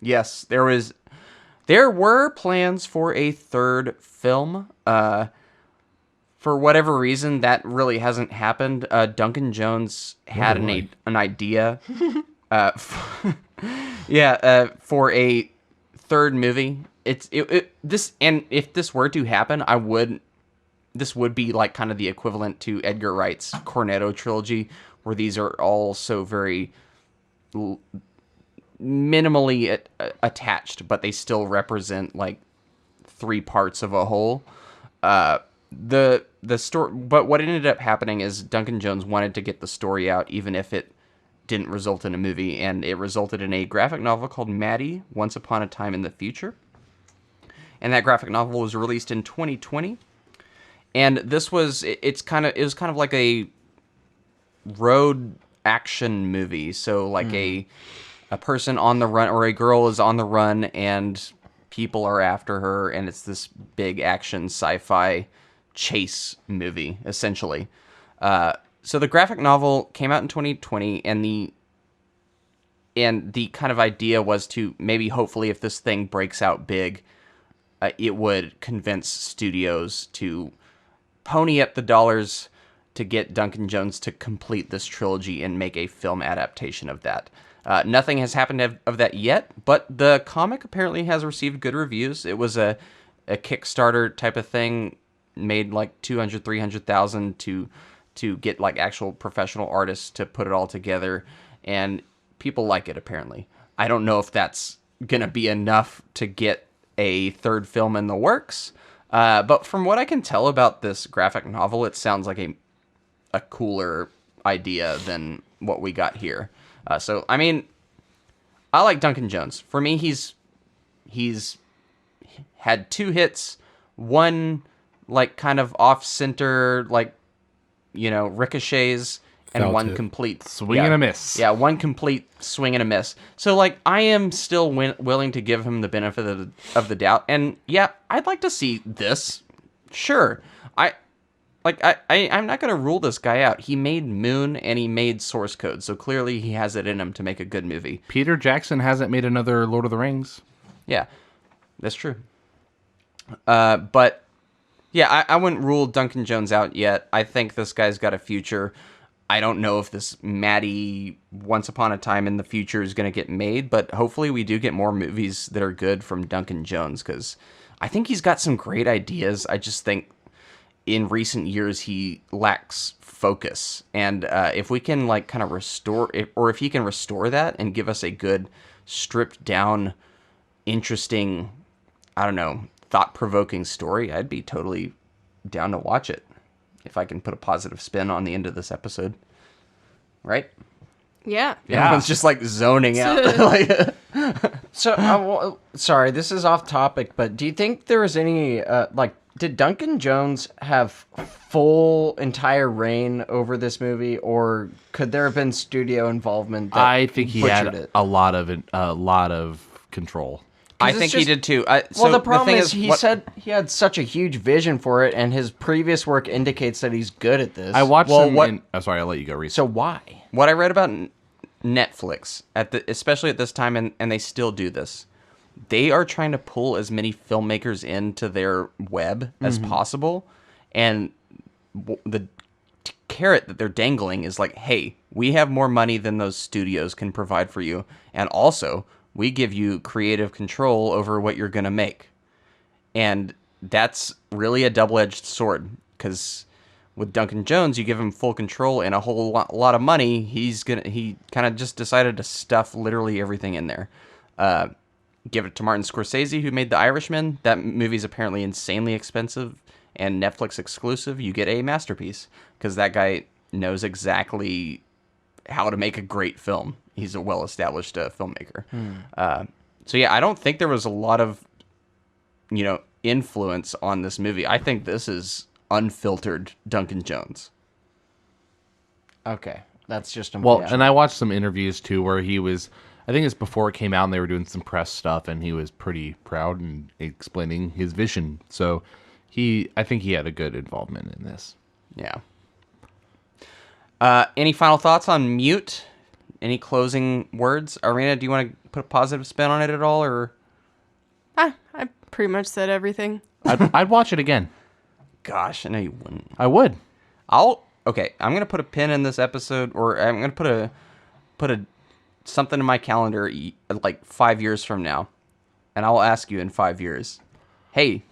Yes, there were plans for a third film. For whatever reason, that really hasn't happened. Duncan Jones had an idea. For a third movie. If this were to happen, this would be like kind of the equivalent to Edgar Wright's Cornetto trilogy, where these are all so very minimally attached, but they still represent like three parts of a whole. The story, but what ended up happening is Duncan Jones wanted to get the story out, even if it didn't result in a movie, and it resulted in a graphic novel called Maddie: Once Upon a Time in the Future. And that graphic novel was released in 2020. And this was it was kind of like a road action movie. So like a person on the run, or a girl is on the run and people are after her, and it's this big action sci-fi chase movie essentially. So the graphic novel came out in 2020, and the kind of idea was to maybe, hopefully, if this thing breaks out big, it would convince studios to pony up the dollars to get Duncan Jones to complete this trilogy and make a film adaptation of that. Nothing has happened of that yet, but the comic apparently has received good reviews. It was a Kickstarter type of thing, made like $200,000-$300,000 to get like actual professional artists to put it all together, and people like it apparently. I don't know if that's gonna be enough to get a third film in the works, but from what I can tell about this graphic novel, it sounds like a cooler idea than what we got here. So I mean, I like Duncan Jones. For me, he's had 2 hits, one like kind of off center, like, you know, ricochets, and Foul one tip. complete Swing and a miss. Yeah, one complete swing and a miss. So like, I am still willing to give him the benefit of the doubt, and yeah, I'd like to see this. Sure, I'm not gonna rule this guy out. He made Moon and he made Source Code, so clearly he has it in him to make a good movie. Peter Jackson hasn't made another Lord of the Rings. Yeah, that's true. But yeah, I wouldn't rule Duncan Jones out yet. I think this guy's got a future. I don't know if this Maddie Once Upon a Time in the Future is going to get made, but hopefully we do get more movies that are good from Duncan Jones, because I think he's got some great ideas. I just think in recent years he lacks focus, and if we can like kind of restore it, or if he can restore that and give us a good stripped down, interesting, I don't know, thought-provoking story, I'd be totally down to watch it, if I can put a positive spin on the end of this episode. Right? Yeah. Everyone's just like zoning out. Like, So, sorry, this is off topic, but do you think there was any, did Duncan Jones have full entire reign over this movie, or could there have been studio involvement that I think he had butchered it? a lot of control. I it's think he just- did too. Well, the problem is, he what- said he had such a huge vision for it, and his previous work indicates that he's good at this. I watched Well, him what- in... Oh, sorry, I'll let you go, Reese. So why? what I read about Netflix, especially at this time, and they still do this, they are trying to pull as many filmmakers into their web as possible, and the carrot that they're dangling is like, hey, we have more money than those studios can provide for you, and also we give you creative control over what you're gonna make. And that's really a double-edged sword, because with Duncan Jones, you give him full control and a whole lot of money. He kind of just decided to stuff literally everything in there. Give it to Martin Scorsese, who made The Irishman. That movie's apparently insanely expensive and Netflix exclusive. You get a masterpiece, because that guy knows exactly how to make a great film. He's a well-established filmmaker. So yeah, I don't think there was a lot of, influence on this movie. I think this is unfiltered Duncan Jones. Okay. That's just Well, unfortunate. and I watched some interviews too where he was, I think it's before it came out and they were doing some press stuff and he was pretty proud and explaining his vision. So I think he had a good involvement in this. Yeah. Any final thoughts on Mute? Any closing words? Arena, do you want to put a positive spin on it at all, or? I pretty much said everything. I'd watch it again. Gosh, I know you wouldn't. I would. Okay, I'm gonna put a pin in this episode, or I'm gonna put a something in my calendar like 5 years from now, and I'll ask you in 5 years. Hey,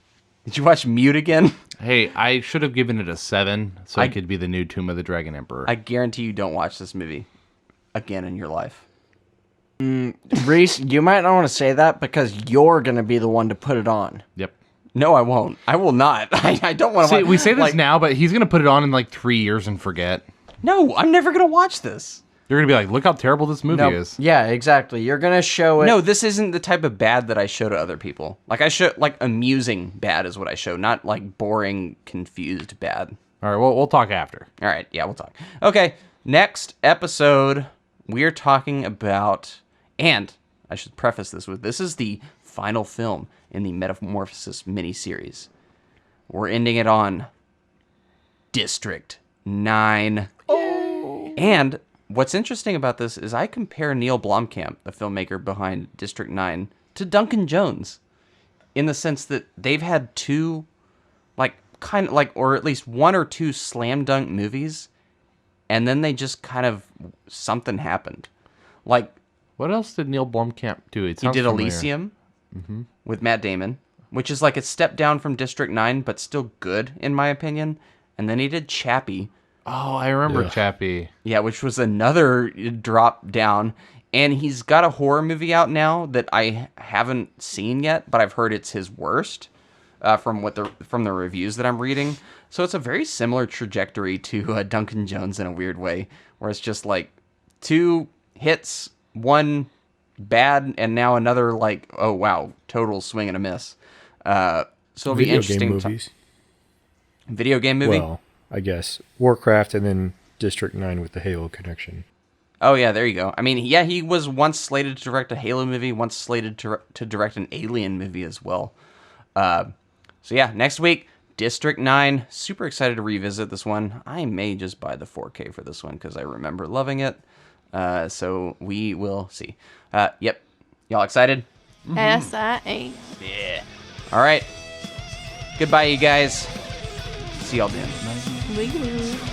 did you watch Mute again? Hey, I should have given it a 7 so I could be the new Tomb of the Dragon Emperor. I guarantee you don't watch this movie again in your life. Reese, you might not want to say that because you're going to be the one to put it on. Yep. No, I won't. I will not. I don't want to. We say this now, but he's gonna put it on in like 3 years and forget. No, I'm never gonna watch this. You're gonna be like, look how terrible this movie is. Yeah, exactly. You're going to show it. No, this isn't the type of bad that I show to other people. Like I show, like amusing bad is what I show, not like boring, confused bad. All right, well, we'll talk after. All right, yeah, we'll talk. Okay, next episode, we're talking about, and I should preface this with, this is the final film in the Metamorphosis miniseries. We're ending it on District 9. Oh. And what's interesting about this is I compare Neil Blomkamp, the filmmaker behind District 9, to Duncan Jones in the sense that they've had two, or at least one or two slam dunk movies, and then they just kind of, something happened. Like, what else did Neil Blomkamp do? He did Elysium with Matt Damon, which is like a step down from District 9, but still good, in my opinion. And then he did Chappie. Oh, I remember Chappie. Yeah, which was another drop down. And he's got a horror movie out now that I haven't seen yet, but I've heard it's his worst from the reviews that I'm reading. So it's a very similar trajectory to Duncan Jones in a weird way, where it's just like 2 hits, 1 bad, and now another like, oh wow, total swing and a miss. So it'll be interesting. Movies. Video game movie? Well, I guess Warcraft and then District 9 with the Halo connection. Oh yeah, there you go. I mean, yeah, he was once slated to direct a Halo movie, once slated to direct an Alien movie as well. So yeah, next week, District 9. Super excited to revisit this one. I may just buy the 4K for this one because I remember loving it. So we will see. Yep. Y'all excited? Yes, I am. Yeah. All right. Goodbye, you guys. See y'all then. Leave.